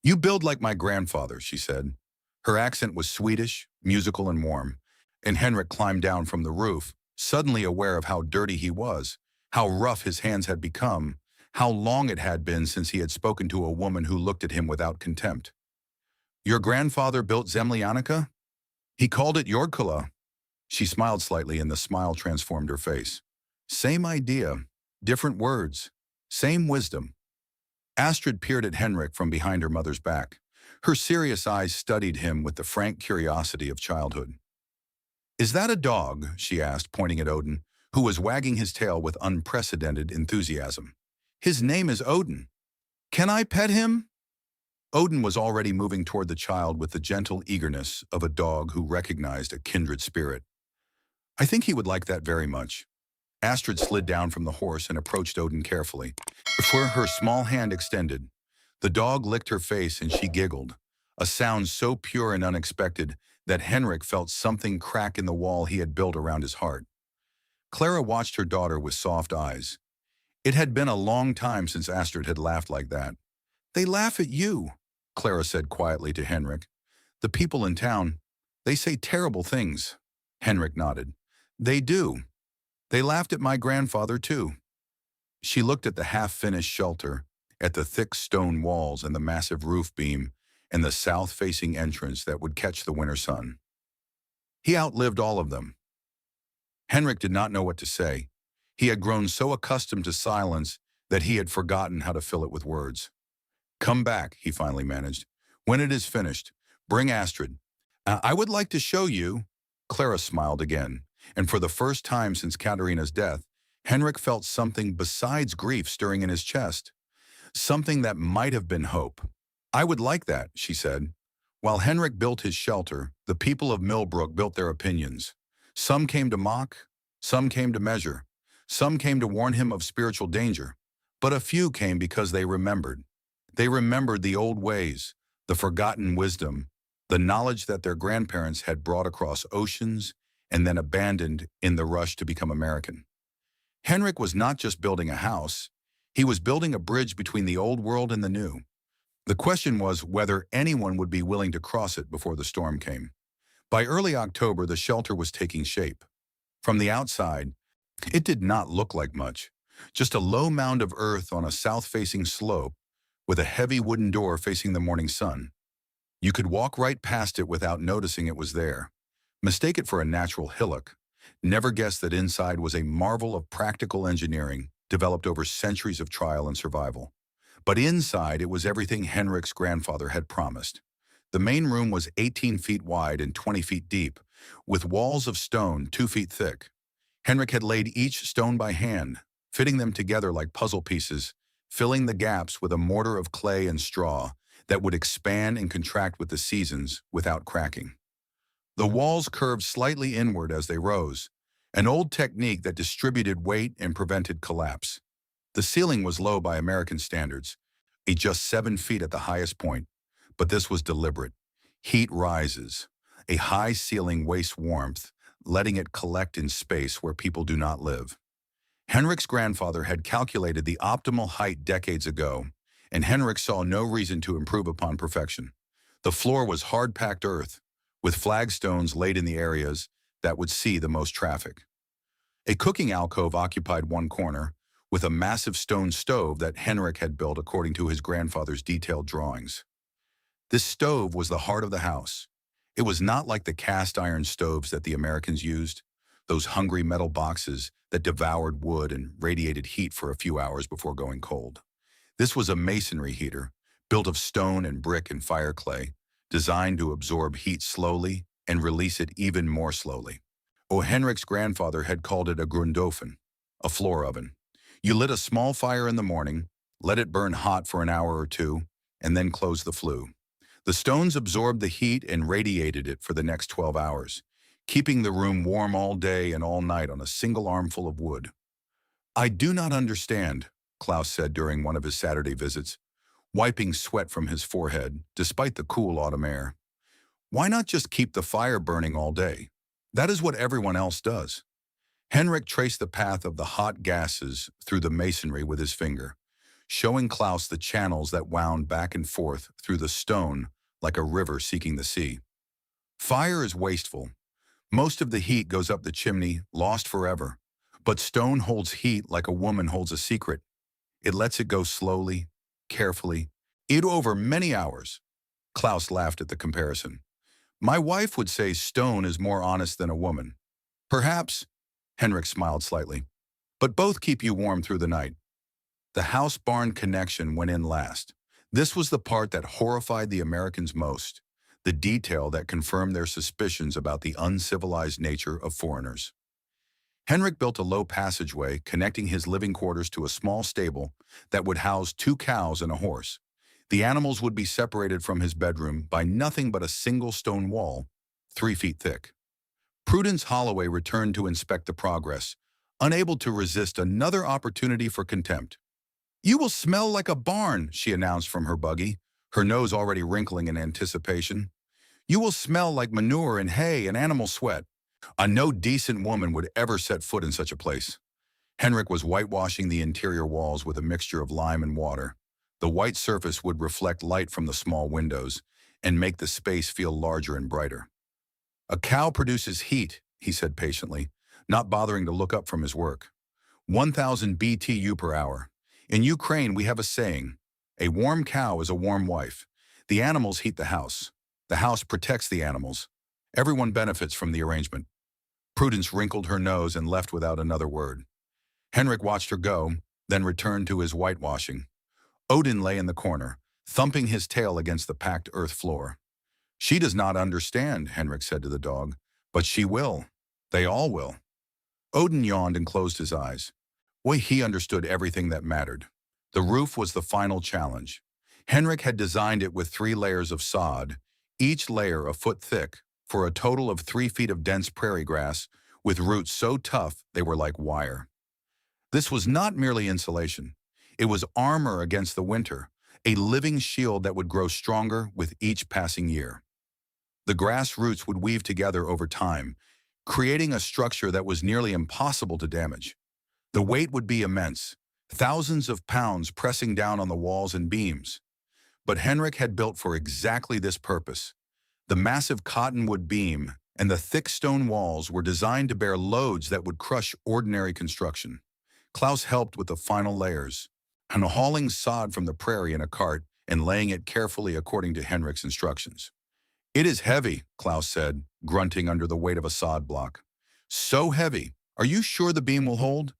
"You build like my grandfather," she said. Her accent was Swedish, musical and warm, and Henrik climbed down from the roof, suddenly aware of how dirty he was, how rough his hands had become, how long it had been since he had spoken to a woman who looked at him without contempt. "Your grandfather built Zemlyanica?" "He called it Yordkula." She smiled slightly and the smile transformed her face. "Same idea, different words, same wisdom." Astrid peered at Henrik from behind her mother's back. Her serious eyes studied him with the frank curiosity of childhood. "Is that a dog?" she asked, pointing at Odin, who was wagging his tail with unprecedented enthusiasm. "His name is Odin. Can I pet him?" Odin was already moving toward the child with the gentle eagerness of a dog who recognized a kindred spirit. I think he would like that very much. Astrid slid down from the horse and approached Odin carefully. Before her small hand extended, the dog licked her face and she giggled, a sound so pure and unexpected that Henrik felt something crack in the wall he had built around his heart. Clara watched her daughter with soft eyes. It had been a long time since Astrid had laughed like that. "They laugh at you," Clara said quietly to Henrik. "The people in town, they say terrible things." Henrik nodded. "They do. They laughed at my grandfather, too." She looked at the half-finished shelter, at the thick stone walls and the massive roof beam, and the south-facing entrance that would catch the winter sun. He outlived all of them. Henrik did not know what to say. He had grown so accustomed to silence that he had forgotten how to fill it with words. "Come back," he finally managed. "When it is finished, bring Astrid. I would like to show you." Clara smiled again, and for the first time since Katerina's death, Henrik felt something besides grief stirring in his chest. Something that might have been hope. "I would like that," she said. While Henrik built his shelter, the people of Millbrook built their opinions. Some came to mock, some came to measure, some came to warn him of spiritual danger, but a few came because they remembered. They remembered the old ways, the forgotten wisdom, the knowledge that their grandparents had brought across oceans and then abandoned in the rush to become American. Henrik was not just building a house, he was building a bridge between the old world and the new. The question was whether anyone would be willing to cross it before the storm came. By early October, the shelter was taking shape. From the outside, it did not look like much, just a low mound of earth on a south-facing slope with a heavy wooden door facing the morning sun. You could walk right past it without noticing it was there. Mistake it for a natural hillock. Never guess that inside was a marvel of practical engineering developed over centuries of trial and survival. But inside, it was everything Henrik's grandfather had promised. The main room was 18 feet wide and 20 feet deep, with walls of stone 2 feet thick. Henrik had laid each stone by hand, fitting them together like puzzle pieces, filling the gaps with a mortar of clay and straw that would expand and contract with the seasons without cracking. The walls curved slightly inward as they rose, an old technique that distributed weight and prevented collapse. The ceiling was low by American standards, just 7 feet at the highest point, but this was deliberate. Heat rises. A high ceiling wastes warmth, letting it collect in space where people do not live. Henrik's grandfather had calculated the optimal height decades ago, and Henrik saw no reason to improve upon perfection. The floor was hard-packed earth, with flagstones laid in the areas that would see the most traffic. A cooking alcove occupied one corner, with a massive stone stove that Henrik had built according to his grandfather's detailed drawings. This stove was the heart of the house. It was not like the cast iron stoves that the Americans used, those hungry metal boxes that devoured wood and radiated heat for a few hours before going cold. This was a masonry heater, built of stone and brick and fire clay, designed to absorb heat slowly and release it even more slowly. Henrik's grandfather had called it a grundofen, a floor oven. You lit a small fire in the morning, let it burn hot for an hour or two, and then close the flue. The stones absorbed the heat and radiated it for the next 12 hours, keeping the room warm all day and all night on a single armful of wood. "I do not understand," Klaus said during one of his Saturday visits, wiping sweat from his forehead despite the cool autumn air. "Why not just keep the fire burning all day? That is what everyone else does." Henrik traced the path of the hot gases through the masonry with his finger, showing Klaus the channels that wound back and forth through the stone like a river seeking the sea. "Fire is wasteful. Most of the heat goes up the chimney, lost forever. But stone holds heat like a woman holds a secret. It lets it go slowly, carefully, over many hours." Klaus laughed at the comparison. "My wife would say stone is more honest than a woman." "Perhaps," Henrik smiled slightly, "but both keep you warm through the night." The house-barn connection went in last. This was the part that horrified the Americans most, the detail that confirmed their suspicions about the uncivilized nature of foreigners. Henrik built a low passageway connecting his living quarters to a small stable that would house 2 cows and a horse. The animals would be separated from his bedroom by nothing but a single stone wall, 3 feet thick. Prudence Holloway returned to inspect the progress, unable to resist another opportunity for contempt. "You will smell like a barn," she announced from her buggy, her nose already wrinkling in anticipation. "You will smell like manure and hay and animal sweat. No decent woman would ever set foot in such a place." Henrik was whitewashing the interior walls with a mixture of lime and water. The white surface would reflect light from the small windows and make the space feel larger and brighter. "A cow produces heat," he said patiently, not bothering to look up from his work. 1,000 BTU per hour. In Ukraine, we have a saying, "A warm cow is a warm wife." The animals heat the house. The house protects the animals. Everyone benefits from the arrangement. Prudence wrinkled her nose and left without another word. Henrik watched her go, then returned to his whitewashing. Odin lay in the corner, thumping his tail against the packed earth floor. "She does not understand," Henrik said to the dog, "but she will. They all will." Odin yawned and closed his eyes. Well, he understood everything that mattered. The roof was the final challenge. Henrik had designed it with 3 layers of sod, each layer a foot thick, for a total of 3 feet of dense prairie grass, with roots so tough they were like wire. This was not merely insulation. It was armor against the winter, a living shield that would grow stronger with each passing year. The grass roots would weave together over time, creating a structure that was nearly impossible to damage. The weight would be immense, thousands of pounds pressing down on the walls and beams. But Henrik had built for exactly this purpose. The massive cottonwood beam and the thick stone walls were designed to bear loads that would crush ordinary construction. Klaus helped with the final layers, and hauling sod from the prairie in a cart and laying it carefully according to Henrik's instructions. "It is heavy," Klaus said, grunting under the weight of a sod block. "So heavy. Are you sure the beam will hold?"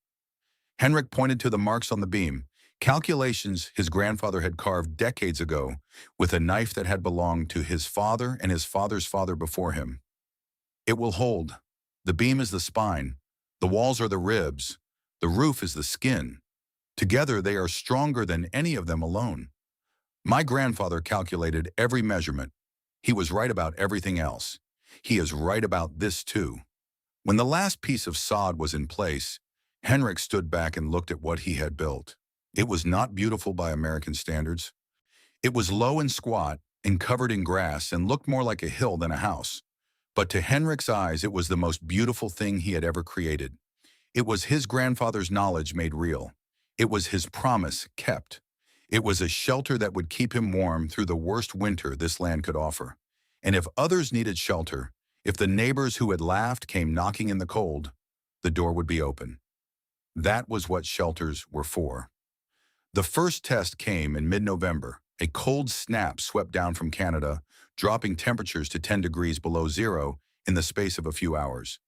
Henrik pointed to the marks on the beam, calculations his grandfather had carved decades ago with a knife that had belonged to his father and his father's father before him. "It will hold. The beam is the spine. The walls are the ribs. The roof is the skin. Together they are stronger than any of them alone. My grandfather calculated every measurement. He was right about everything else. He is right about this too." When the last piece of sod was in place, Henrik stood back and looked at what he had built. It was not beautiful by American standards. It was low and squat and covered in grass and looked more like a hill than a house. But to Henrik's eyes, it was the most beautiful thing he had ever created. It was his grandfather's knowledge made real. It was his promise kept. It was a shelter that would keep him warm through the worst winter this land could offer. And if others needed shelter, if the neighbors who had laughed came knocking in the cold, the door would be open. That was what shelters were for. The first test came in mid-November. A cold snap swept down from Canada, dropping temperatures to 10 degrees below zero in the space of a few hours.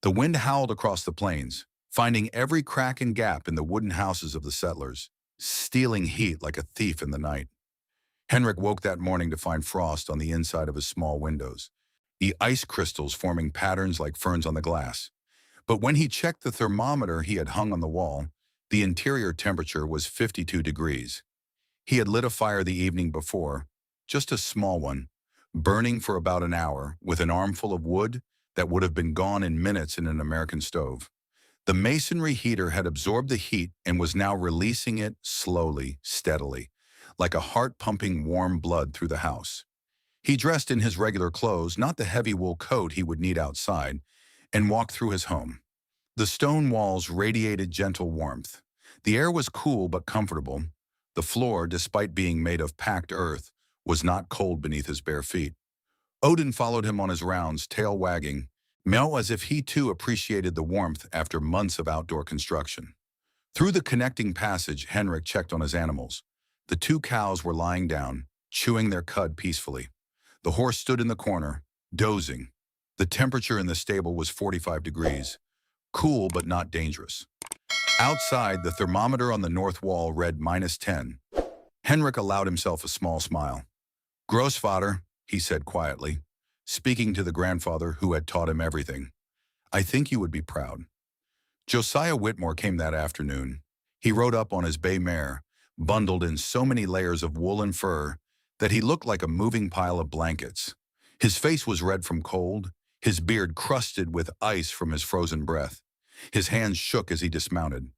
The wind howled across the plains, finding every crack and gap in the wooden houses of the settlers, stealing heat like a thief in the night. Henrik woke that morning to find frost on the inside of his small windows, the ice crystals forming patterns like ferns on the glass. But when he checked the thermometer he had hung on the wall, the interior temperature was 52 degrees. He had lit a fire the evening before, just a small one, burning for about an hour with an armful of wood that would have been gone in minutes in an American stove. The masonry heater had absorbed the heat and was now releasing it slowly, steadily, like a heart-pumping warm blood through the house. He dressed in his regular clothes, not the heavy wool coat he would need outside, and walked through his home. The stone walls radiated gentle warmth. The air was cool but comfortable. The floor, despite being made of packed earth, was not cold beneath his bare feet. Odin followed him on his rounds, tail wagging, meow as if he too appreciated the warmth after months of outdoor construction. Through the connecting passage, Henrik checked on his animals. The 2 cows were lying down, chewing their cud peacefully. The horse stood in the corner, dozing. The temperature in the stable was 45 degrees, cool but not dangerous. Outside, the thermometer on the north wall read -10. Henrik allowed himself a small smile. "Grossvater," he said quietly, speaking to the grandfather who had taught him everything. "I think you would be proud." Josiah Whitmore came that afternoon. He rode up on his bay mare, bundled in so many layers of wool and fur that he looked like a moving pile of blankets. His face was red from cold. his beard crusted with ice from his frozen breath. His hands shook as he dismounted.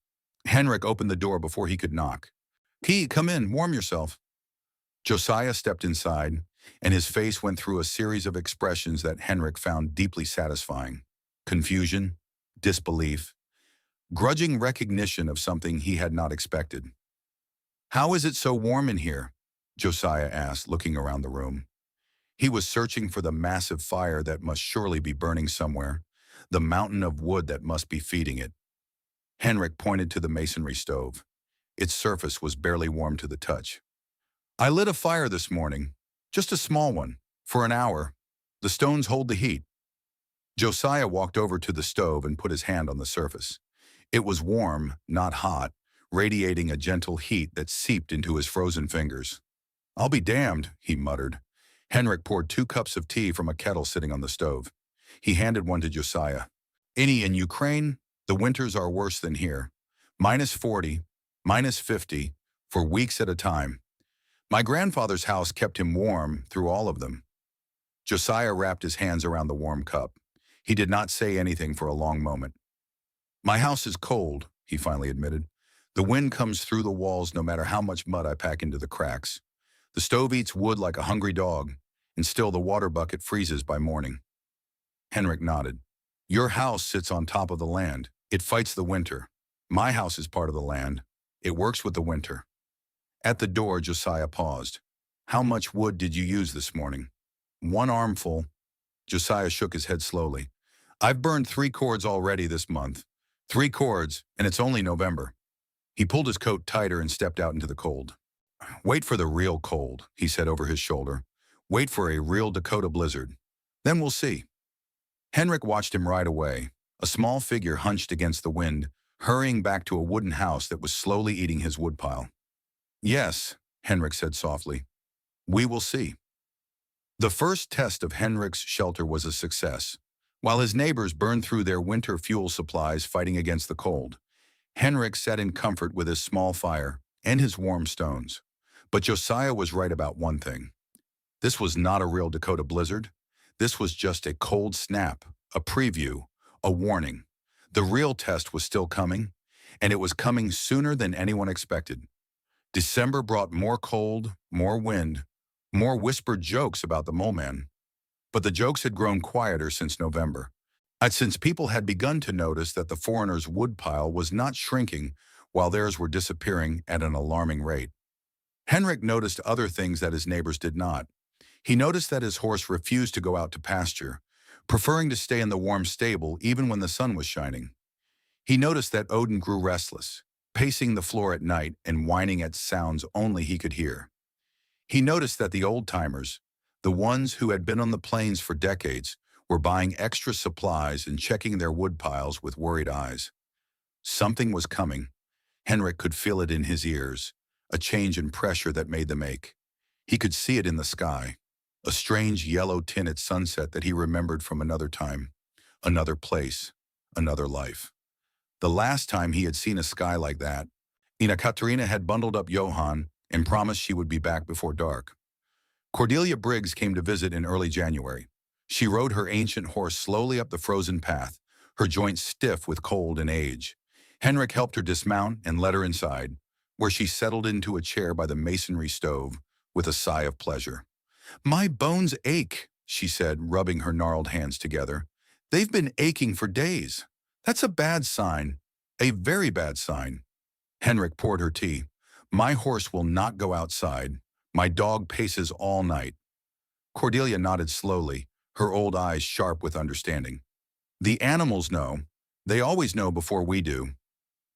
Henrik opened the door before he could knock. Come in, warm yourself." Josiah stepped inside, and his face went through a series of expressions that Henrik found deeply satisfying. Confusion, disbelief, grudging recognition of something he had not expected. "How is it so warm in here?" Josiah asked, looking around the room. He was searching for the massive fire that must surely be burning somewhere, the mountain of wood that must be feeding it. Henrik pointed to the masonry stove. Its surface was barely warm to the touch. "I lit a fire this morning, just a small one, for an hour. The stones hold the heat." Josiah walked over to the stove and put his hand on the surface. It was warm, not hot, radiating a gentle heat that seeped into his frozen fingers. "I'll be damned," he muttered. Henrik poured 2 cups of tea from a kettle sitting on the stove. He handed one to Josiah. In Ukraine, the winters are worse than here. -40, -50, for weeks at a time. My grandfather's house kept him warm through all of them." Josiah wrapped his hands around the warm cup. He did not say anything for a long moment. "My house is cold," he finally admitted. "The wind comes through the walls no matter how much mud I pack into the cracks. The stove eats wood like a hungry dog, and still the water bucket freezes by morning." Henrik nodded. "Your house sits on top of the land. It fights the winter. My house is part of the land. It works with the winter." At the door, Josiah paused. "How much wood did you use this morning?" "1 armful." Josiah shook his head slowly. "I've burned 3 cords already this month. 3 cords, and it's only November." He pulled his coat tighter and stepped out into the cold. "Wait for the real cold," he said over his shoulder. "Wait for a real Dakota blizzard. Then we'll see." Henrik watched him ride away, a small figure hunched against the wind, hurrying back to a wooden house that was slowly eating his woodpile. "Yes," Henrik said softly. "We will see." The first test of Henrik's shelter was a success. While his neighbors burned through their winter fuel supplies fighting against the cold, Henrik sat in comfort with his small fire and his warm stones. But Josiah was right about one thing. This was not a real Dakota blizzard. This was just a cold snap, a preview, a warning. The real test was still coming, and it was coming sooner than anyone expected. December brought more cold, more wind, more whispered jokes about the mole man. But the jokes had grown quieter since November. Since people had begun to notice that the foreigner's woodpile was not shrinking while theirs were disappearing at an alarming rate. Henrik noticed other things that his neighbors did not. He noticed that his horse refused to go out to pasture, preferring to stay in the warm stable even when the sun was shining. He noticed that Odin grew restless, pacing the floor at night and whining at sounds only he could hear. He noticed that the old-timers, the ones who had been on the plains for decades, were buying extra supplies and checking their woodpiles with worried eyes. Something was coming. Henrik could feel it in his ears, a change in pressure that made them ache. He could see it in the sky, a strange yellow tint at sunset that he remembered from another time, another place, another life. The last time he had seen a sky like that, Katerina had bundled up Johan and promised she would be back before dark. Cordelia Briggs came to visit in early January. She rode her ancient horse slowly up the frozen path, her joints stiff with cold and age. Henrik helped her dismount and led her inside, where she settled into a chair by the masonry stove with a sigh of pleasure. "My bones ache," she said, rubbing her gnarled hands together. "They've been aching for days. That's a bad sign, a very bad sign." Henrik poured her tea. "My horse will not go outside. My dog paces all night." Cordelia nodded slowly, her old eyes sharp with understanding. "The animals know. They always know before we do."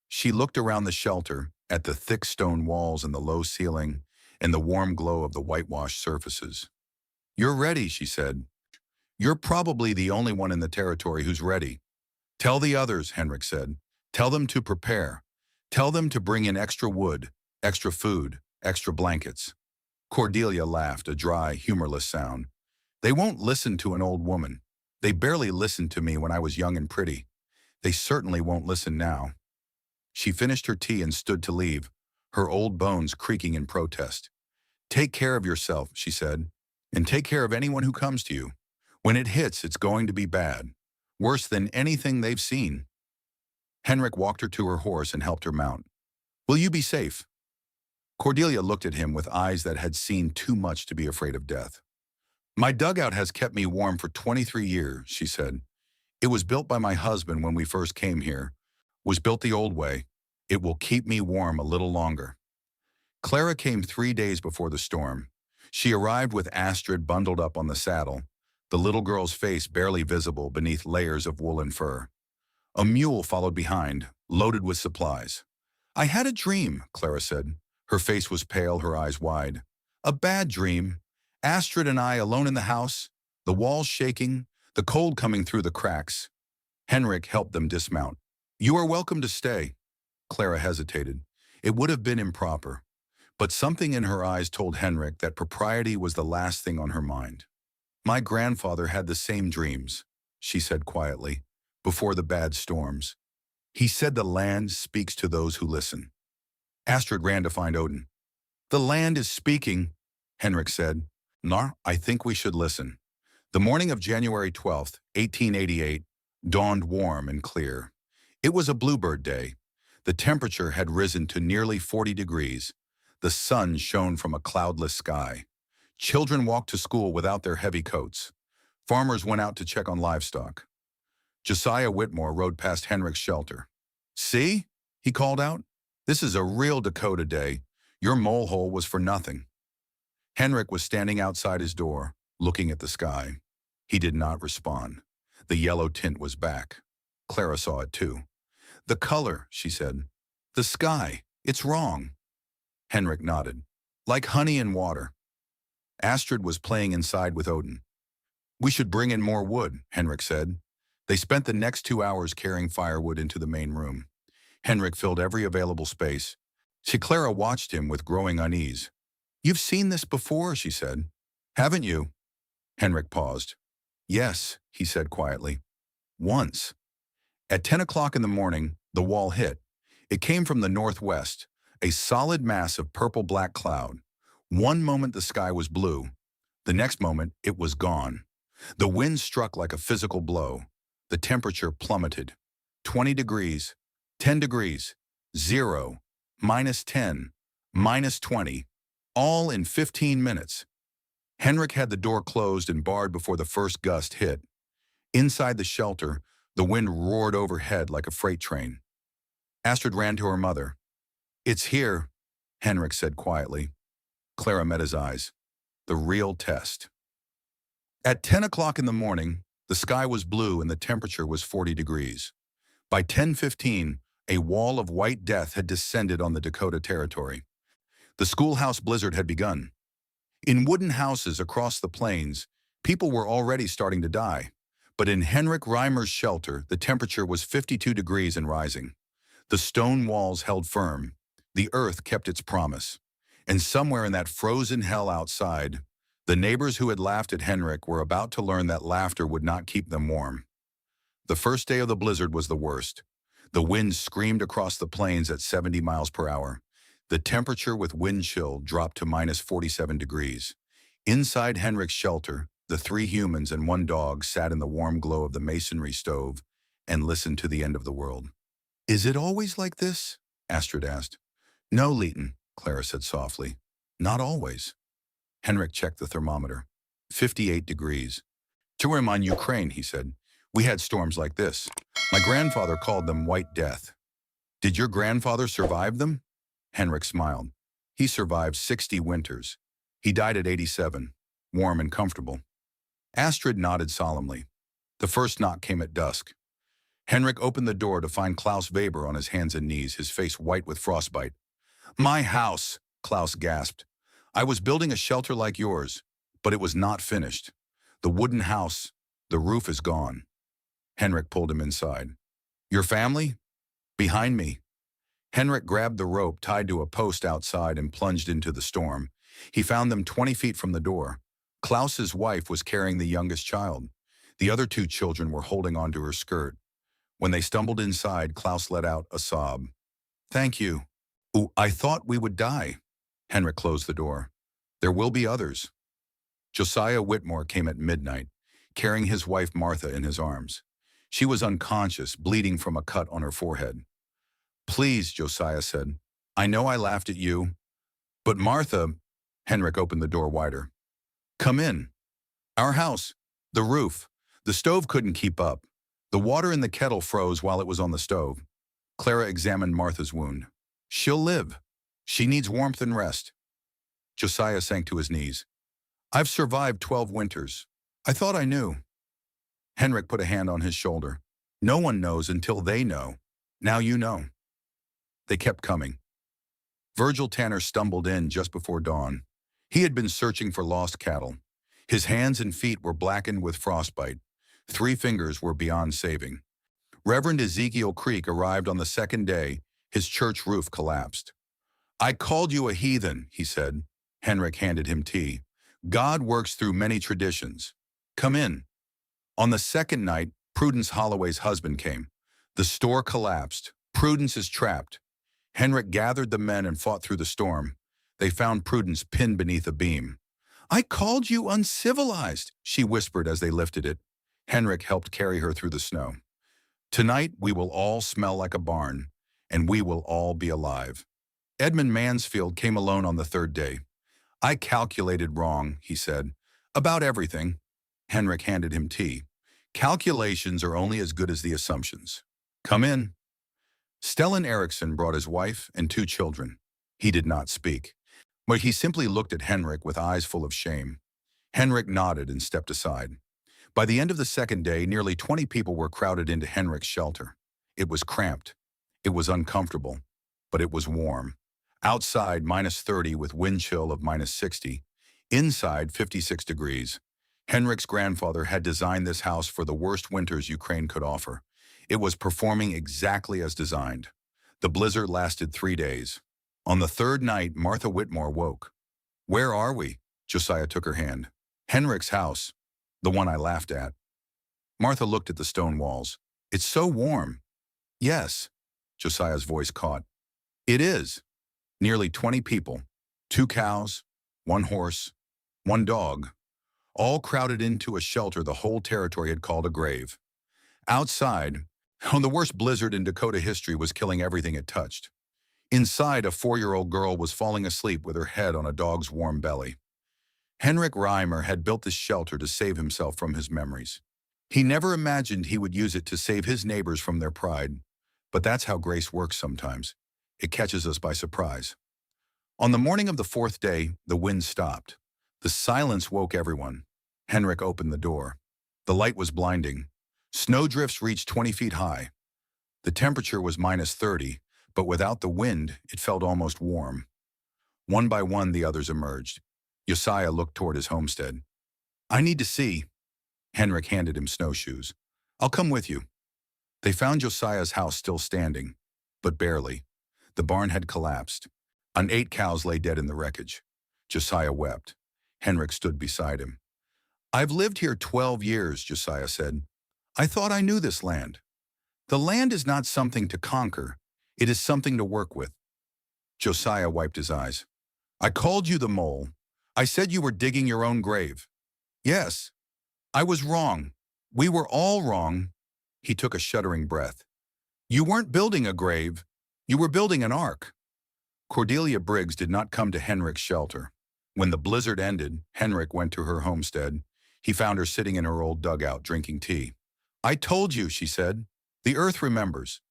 She looked around the shelter, at the thick stone walls and the low ceiling, and the warm glow of the whitewashed surfaces. "You're ready," she said. "You're probably the only one in the territory who's ready." "Tell the others," Henrik said. "Tell them to prepare. Tell them to bring in extra wood, extra food, extra blankets." Cordelia laughed, a dry, humorless sound. "They won't listen to an old woman. They barely listened to me when I was young and pretty. They certainly won't listen now." She finished her tea and stood to leave, her old bones creaking in protest. "Take care of yourself," she said, "and take care of anyone who comes to you. When it hits, it's going to be bad. Worse than anything they've seen. Henrik walked her to her horse and helped her mount. Will you be safe? Cordelia looked at him with eyes that had seen too much to be afraid of death. My dugout has kept me warm for 23 years, she said. It was built by my husband when we first came here. Was built the old way. It will keep me warm a little longer. Clara came 3 days before the storm. She arrived with Astrid bundled up on the saddle, the little girl's face barely visible beneath layers of wool and fur. A mule followed behind, loaded with supplies. I had a dream, Clara said. Her face was pale, her eyes wide. A bad dream. Astrid and I alone in the house, the walls shaking, the cold coming through the cracks. Henrik helped them dismount. You are welcome to stay. Clara hesitated. It would have been improper. But something in her eyes told Henrik that propriety was the last thing on her mind. My grandfather had the same dreams, she said quietly, before the bad storms. He said the land speaks to those who listen. Astrid ran to find Odin. The land is speaking, Henrik said. Nar, I think we should listen. The morning of January 12th, 1888, dawned warm and clear. It was a bluebird day. The temperature had risen to nearly 40 degrees. The sun shone from a cloudless sky. Children walked to school without their heavy coats. Farmers went out to check on livestock. Josiah Whitmore rode past Henrik's shelter. See? He called out. This is a real Dakota day. Your molehole was for nothing. Henrik was standing outside his door, looking at the sky. He did not respond. The yellow tint was back. Clara saw it too. The color, she said. The sky. It's wrong. Henrik nodded. Like honey and water. Astrid was playing inside with Odin. We should bring in more wood, Henrik said. They spent the next 2 hours carrying firewood into the main room. Henrik filled every available space. Clara watched him with growing unease. You've seen this before, she said. Haven't you? Henrik paused. Yes, he said quietly. Once. At 10 o'clock in the morning, the wall hit. It came from the northwest, a solid mass of purple-black cloud. One moment the sky was blue. The next moment, it was gone. The wind struck like a physical blow. The temperature plummeted. 20 degrees, 10 degrees, 0, -10, -20, all in 15 minutes. Henrik had the door closed and barred before the first gust hit. Inside the shelter, the wind roared overhead like a freight train. Astrid ran to her mother. It's here, Henrik said quietly. Clara met his eyes. The real test. At 10 o'clock in the morning, the sky was blue and the temperature was 40 degrees. By 10:15, a wall of white death had descended on the Dakota territory. The schoolhouse blizzard had begun. In wooden houses across the plains, people were already starting to die. But in Henrik Reimer's shelter, the temperature was 52 degrees and rising. The stone walls held firm. The earth kept its promise. And somewhere in that frozen hell outside, the neighbors who had laughed at Henrik were about to learn that laughter would not keep them warm. The first day of the blizzard was the worst. The wind screamed across the plains at 70 miles per hour. The temperature with wind chill dropped to -47 degrees. Inside Henrik's shelter, the 3 humans and 1 dog sat in the warm glow of the masonry stove and listened to the end of the world. Is it always like this? Astrid asked. No, Leighton, Clara said softly. Not always. Henrik checked the thermometer. 58 degrees. To remind Ukraine, he said. We had storms like this. My grandfather called them White Death. Did your grandfather survive them? Henrik smiled. He survived 60 winters. He died at 87, warm and comfortable. Astrid nodded solemnly. The first knock came at dusk. Henrik opened the door to find Klaus Weber on his hands and knees, his face white with frostbite. My house, Klaus gasped. I was building a shelter like yours, but it was not finished. The wooden house, the roof is gone. Henrik pulled him inside. Your family? Behind me. Henrik grabbed the rope tied to a post outside and plunged into the storm. He found them 20 feet from the door. Klaus's wife was carrying the youngest child. The other 2 children were holding onto her skirt. When they stumbled inside, Klaus let out a sob. Thank you. Ooh, I thought we would die. Henrik closed the door. There will be others. Josiah Whitmore came at midnight. carrying his wife Martha in his arms. She was unconscious, bleeding from a cut on her forehead. "Please," Josiah said. "I know I laughed at you, but Martha—" Henrik opened the door wider. "Come in. Our house. The roof. The stove couldn't keep up. The water in the kettle froze while it was on the stove." Clara examined Martha's wound. "She'll live. She needs warmth and rest." Josiah sank to his knees. "I've survived 12 winters. I thought I knew." Henrik put a hand on his shoulder. "No one knows until they know. Now you know." They kept coming. Virgil Tanner stumbled in just before dawn. He had been searching for lost cattle. His hands and feet were blackened with frostbite. 3 fingers were beyond saving. Reverend Ezekiel Creek arrived on the second day. His church roof collapsed. "I called you a heathen," he said. Henrik handed him tea. "God works through many traditions. Come in." On the second night, Prudence Holloway's husband came. The store collapsed. Prudence is trapped. Henrik gathered the men and fought through the storm. They found Prudence pinned beneath a beam. "I called you uncivilized," she whispered as they lifted it. Henrik helped carry her through the snow. "Tonight we will all smell like a barn, and we will all be alive." Edmund Mansfield came alone on the third day. "I calculated wrong," he said. "About everything." Henrik handed him tea. "Calculations are only as good as the assumptions. Come in." Stellan Eriksson brought his wife and 2 children. He did not speak, but he simply looked at Henrik with eyes full of shame. Henrik nodded and stepped aside. By the end of the second day, nearly 20 people were crowded into Henrik's shelter. It was cramped. It was uncomfortable, but it was warm. Outside, -30 with wind chill of -60. Inside, 56 degrees. Henrik's grandfather had designed this house for the worst winters Ukraine could offer. It was performing exactly as designed. The blizzard lasted 3 days. On the third night, Martha Whitmore woke. "Where are we?" Josiah took her hand. "Henrik's house. The one I laughed at." Martha looked at the stone walls. "It's so warm." "Yes," Josiah's voice caught. "It is." Nearly 20 people, 2 cows, 1 horse, 1 dog, all crowded into a shelter the whole territory had called a grave. Outside, the worst blizzard in Dakota history was killing everything it touched. Inside, a 4-year-old girl was falling asleep with her head on a dog's warm belly. Henrik Reimer had built this shelter to save himself from his memories. He never imagined he would use it to save his neighbors from their pride. But that's how grace works sometimes. It catches us by surprise. On the morning of the 4th day, the wind stopped. The silence woke everyone. Henrik opened the door. The light was blinding. Snowdrifts reached 20 feet high. The temperature was -30, but without the wind, it felt almost warm. One by one, the others emerged. Josiah looked toward his homestead. "I need to see." Henrik handed him snowshoes. "I'll come with you." They found Josiah's house still standing, but barely. The barn had collapsed. 8 cows lay dead in the wreckage. Josiah wept. Henrik stood beside him. "I've lived here 12 years, Josiah said. "I thought I knew this land. The land is not something to conquer. It is something to work with." Josiah wiped his eyes. "I called you the mole. I said you were digging your own grave." "Yes, I was wrong. We were all wrong." He took a shuddering breath. "You weren't building a grave. You were building an ark." Cordelia Briggs did not come to Henrik's shelter. When the blizzard ended, Henrik went to her homestead. He found her sitting in her old dugout, drinking tea. "I told you," she said. "The earth remembers."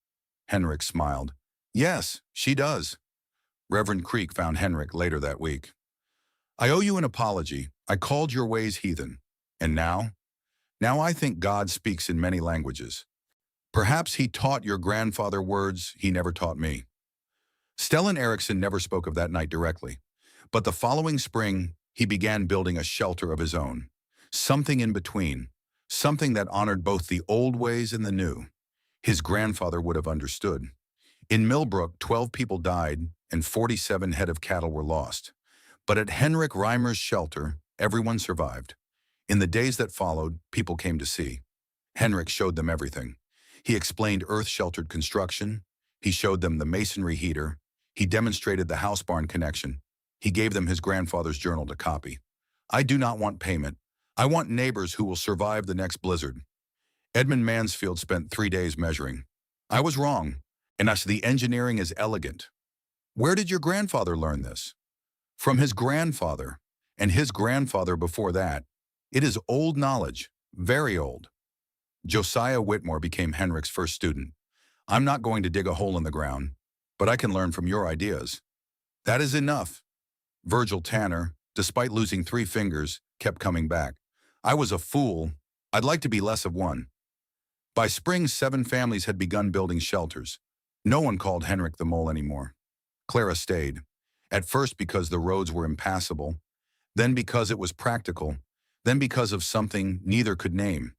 Henrik smiled. "Yes, she does." Reverend Creek found Henrik later that week. "I owe you an apology. I called your ways heathen. And now? Now I think God speaks in many languages. Perhaps he taught your grandfather words he never taught me." Stellan Eriksson never spoke of that night directly. But the following spring, he began building a shelter of his own. Something in between. Something that honored both the old ways and the new. His grandfather would have understood. In Millbrook, 12 people died and 47 head of cattle were lost. But at Henrik Reimer's shelter, everyone survived. In the days that followed, people came to see. Henrik showed them everything. He explained earth-sheltered construction. He showed them the masonry heater. He demonstrated the house barn connection. He gave them his grandfather's journal to copy. "I do not want payment. I want neighbors who will survive the next blizzard. Edmund Mansfield spent 3 days measuring. I was wrong, and as the engineering is elegant. Where did your grandfather learn this? From his grandfather, and his grandfather before that. It is old knowledge, very old. Josiah Whitmore became Henrik's first student. I'm not going to dig a hole in the ground, but I can learn from your ideas. That is enough. Virgil Tanner, despite losing 3 fingers, kept coming back. I was a fool. I'd like to be less of one. By spring, 7 families had begun building shelters. No one called Henrik the Mole anymore. Clara stayed, at first because the roads were impassable, then because it was practical, then because of something neither could name.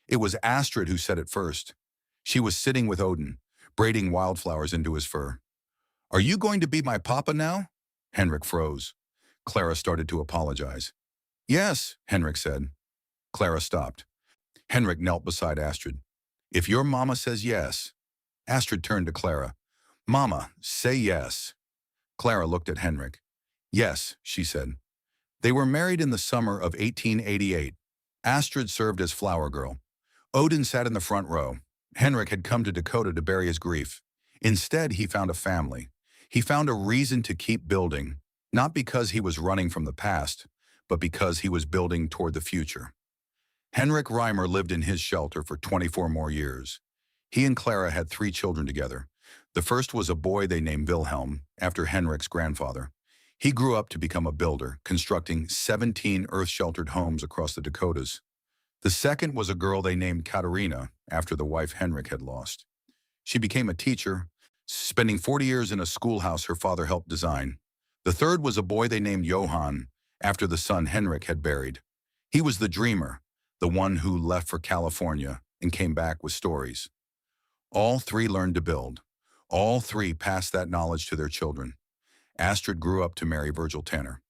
It was Astrid who said it first. She was sitting with Odin, braiding wildflowers into his fur. Are you going to be my papa now? Henrik froze. Clara started to apologize. Yes, Henrik said. Clara stopped. Henrik knelt beside Astrid. If your mama says yes. Astrid turned to Clara. Mama, say yes. Clara looked at Henrik. Yes, she said. They were married in the summer of 1888. Astrid served as flower girl. Odin sat in the front row. Henrik had come to Dakota to bury his grief. Instead, he found a family. He found a reason to keep building, not because he was running from the past, but because he was building toward the future. Henrik Reimer lived in his shelter for 24 more years. He and Clara had 3 children together. The first was a boy they named Wilhelm, after Henrik's grandfather. He grew up to become a builder, constructing 17 earth-sheltered homes across the Dakotas. The second was a girl they named Katarina, after the wife Henrik had lost. She became a teacher, spending 40 years in a schoolhouse her father helped design. The third was a boy they named Johann, after the son Henrik had buried. He was the dreamer, the one who left for California and came back with stories. All 3 learned to build. All 3 passed that knowledge to their children. Astrid grew up to marry Virgil Tanner.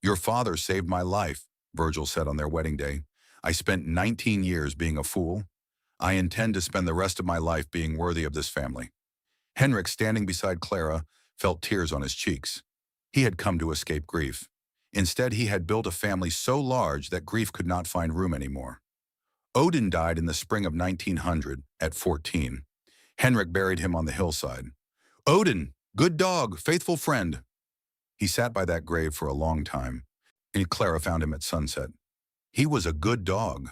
Your father saved my life, Virgil said on their wedding day. I spent 19 years being a fool. I intend to spend the rest of my life being worthy of this family. Henrik, standing beside Clara, felt tears on his cheeks. He had come to escape grief. Instead, he had built a family so large that grief could not find room anymore. Odin died in the spring of 1900 at 14. Henrik buried him on the hillside. Odin, good dog, faithful friend. He sat by that grave for a long time, and Clara found him at sunset. He was a good dog.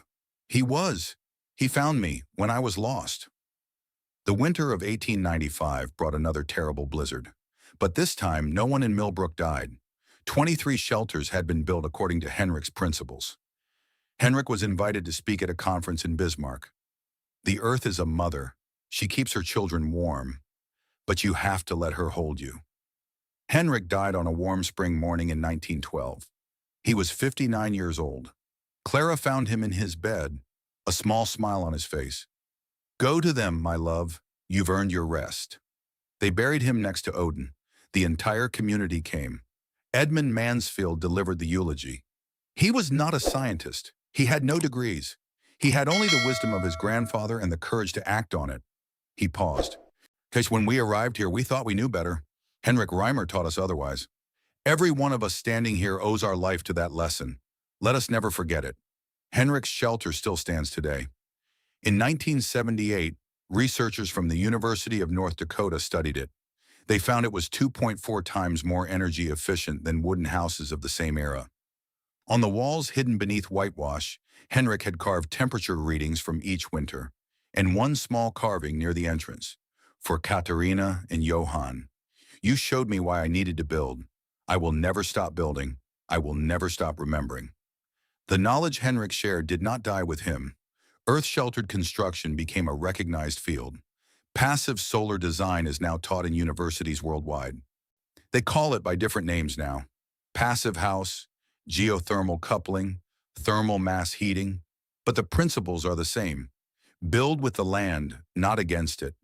He was. He found me when I was lost. The winter of 1895 brought another terrible blizzard. But this time, no one in Millbrook died. 23 shelters had been built according to Henrik's principles. Henrik was invited to speak at a conference in Bismarck. The earth is a mother. She keeps her children warm, but you have to let her hold you. Henrik died on a warm spring morning in 1912. He was 59 years old. Clara found him in his bed, a small smile on his face. Go to them, my love. You've earned your rest. They buried him next to Odin. The entire community came. Edmund Mansfield delivered the eulogy. He was not a scientist. He had no degrees. He had only the wisdom of his grandfather and the courage to act on it. He paused. Because when we arrived here, we thought we knew better. Henrik Reimer taught us otherwise. Every one of us standing here owes our life to that lesson. Let us never forget it. Henrik's shelter still stands today. In 1978, researchers from the University of North Dakota studied it. They found it was 2.4 times more energy efficient than wooden houses of the same era. On the walls hidden beneath whitewash, Henrik had carved temperature readings from each winter, and one small carving near the entrance. For Katarina and Johann. You showed me why I needed to build. I will never stop building. I will never stop remembering. The knowledge Henrik shared did not die with him. Earth-sheltered construction became a recognized field. Passive solar design is now taught in universities worldwide. They call it by different names now. Passive house, geothermal coupling, thermal mass heating. But the principles are the same. Build with the land, not against it.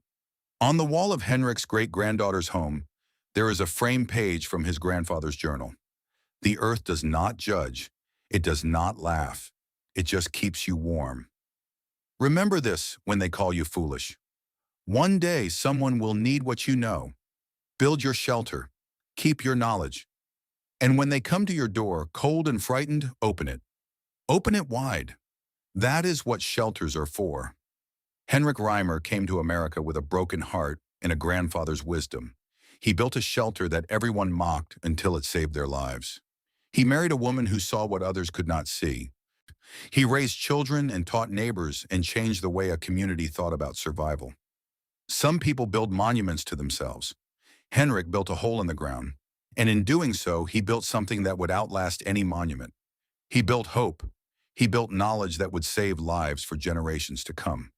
On the wall of Henrik's great-granddaughter's home, there is a framed page from his grandfather's journal. The earth does not judge. It does not laugh. It just keeps you warm. Remember this when they call you foolish. One day, someone will need what you know. Build your shelter. Keep your knowledge. And when they come to your door, cold and frightened, open it. Open it wide. That is what shelters are for. Henrik Reimer came to America with a broken heart and a grandfather's wisdom. He built a shelter that everyone mocked until it saved their lives. He married a woman who saw what others could not see. He raised children and taught neighbors and changed the way a community thought about survival. Some people build monuments to themselves. Henrik built a hole in the ground, and in doing so, he built something that would outlast any monument. He built hope. He built knowledge that would save lives for generations to come.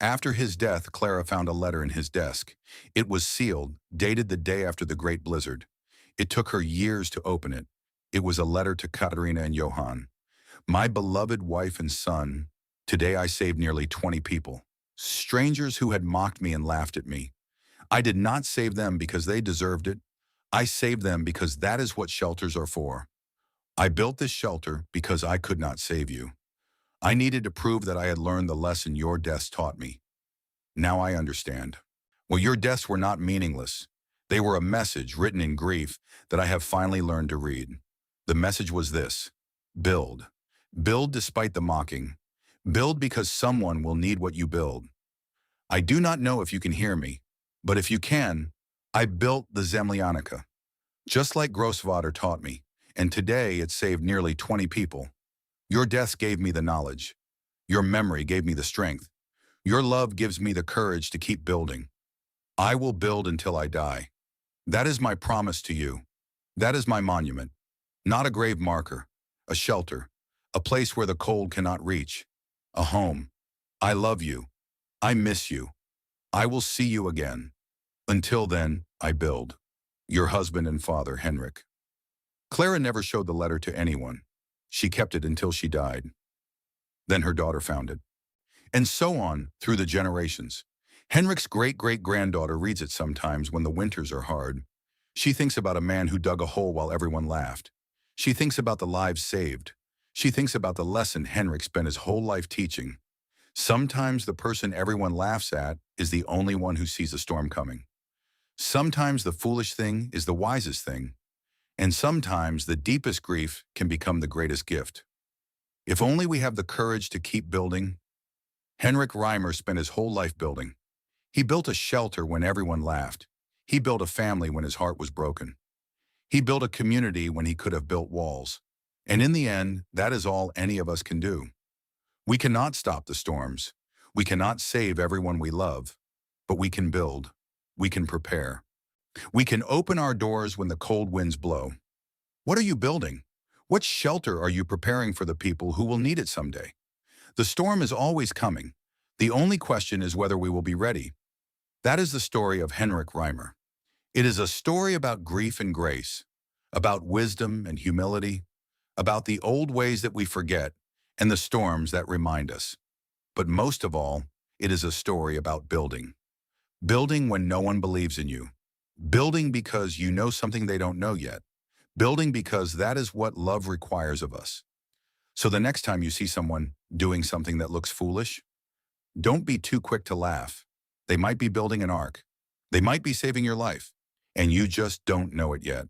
After his death, Clara found a letter in his desk. It was sealed, dated the day after the Great Blizzard. It took her years to open it. It was a letter to Katerina and Johann. My beloved wife and son, today I saved nearly 20 people. Strangers who had mocked me and laughed at me. I did not save them because they deserved it. I saved them because that is what shelters are for. I built this shelter because I could not save you. I needed to prove that I had learned the lesson your deaths taught me. Now I understand. Well, your deaths were not meaningless. They were a message written in grief that I have finally learned to read. The message was this: build. Build despite the mocking. Build because someone will need what you build. I do not know if you can hear me, but if you can, I built the Zemlyanica, just like Grossvater taught me, and today it saved nearly 20 people. Your deaths gave me the knowledge. Your memory gave me the strength. Your love gives me the courage to keep building. I will build until I die. That is my promise to you. That is my monument. Not a grave marker, a shelter, a place where the cold cannot reach, a home. I love you. I miss you. I will see you again. Until then, I build. Your husband and father, Henrik. Clara never showed the letter to anyone. She kept it until she died. Then her daughter found it. And so on through the generations. Henrik's great-great-granddaughter reads it sometimes when the winters are hard. She thinks about a man who dug a hole while everyone laughed. She thinks about the lives saved. She thinks about the lesson Henrik spent his whole life teaching. Sometimes the person everyone laughs at is the only one who sees a storm coming. Sometimes the foolish thing is the wisest thing. And sometimes the deepest grief can become the greatest gift. If only we have the courage to keep building. Henrik Reimer spent his whole life building. He built a shelter when everyone laughed. He built a family when his heart was broken. He built a community when he could have built walls. And in the end, that is all any of us can do. We cannot stop the storms. We cannot save everyone we love. But we can build. We can prepare. We can open our doors when the cold winds blow. What are you building? What shelter are you preparing for the people who will need it someday? The storm is always coming. The only question is whether we will be ready. That is the story of Henrik Reimer. It is a story about grief and grace, about wisdom and humility, about the old ways that we forget and the storms that remind us. But most of all, it is a story about building. Building when no one believes in you. Building because you know something they don't know yet. Building because that is what love requires of us. So the next time you see someone doing something that looks foolish, don't be too quick to laugh. They might be building an ark. They might be saving your life, and you just don't know it yet.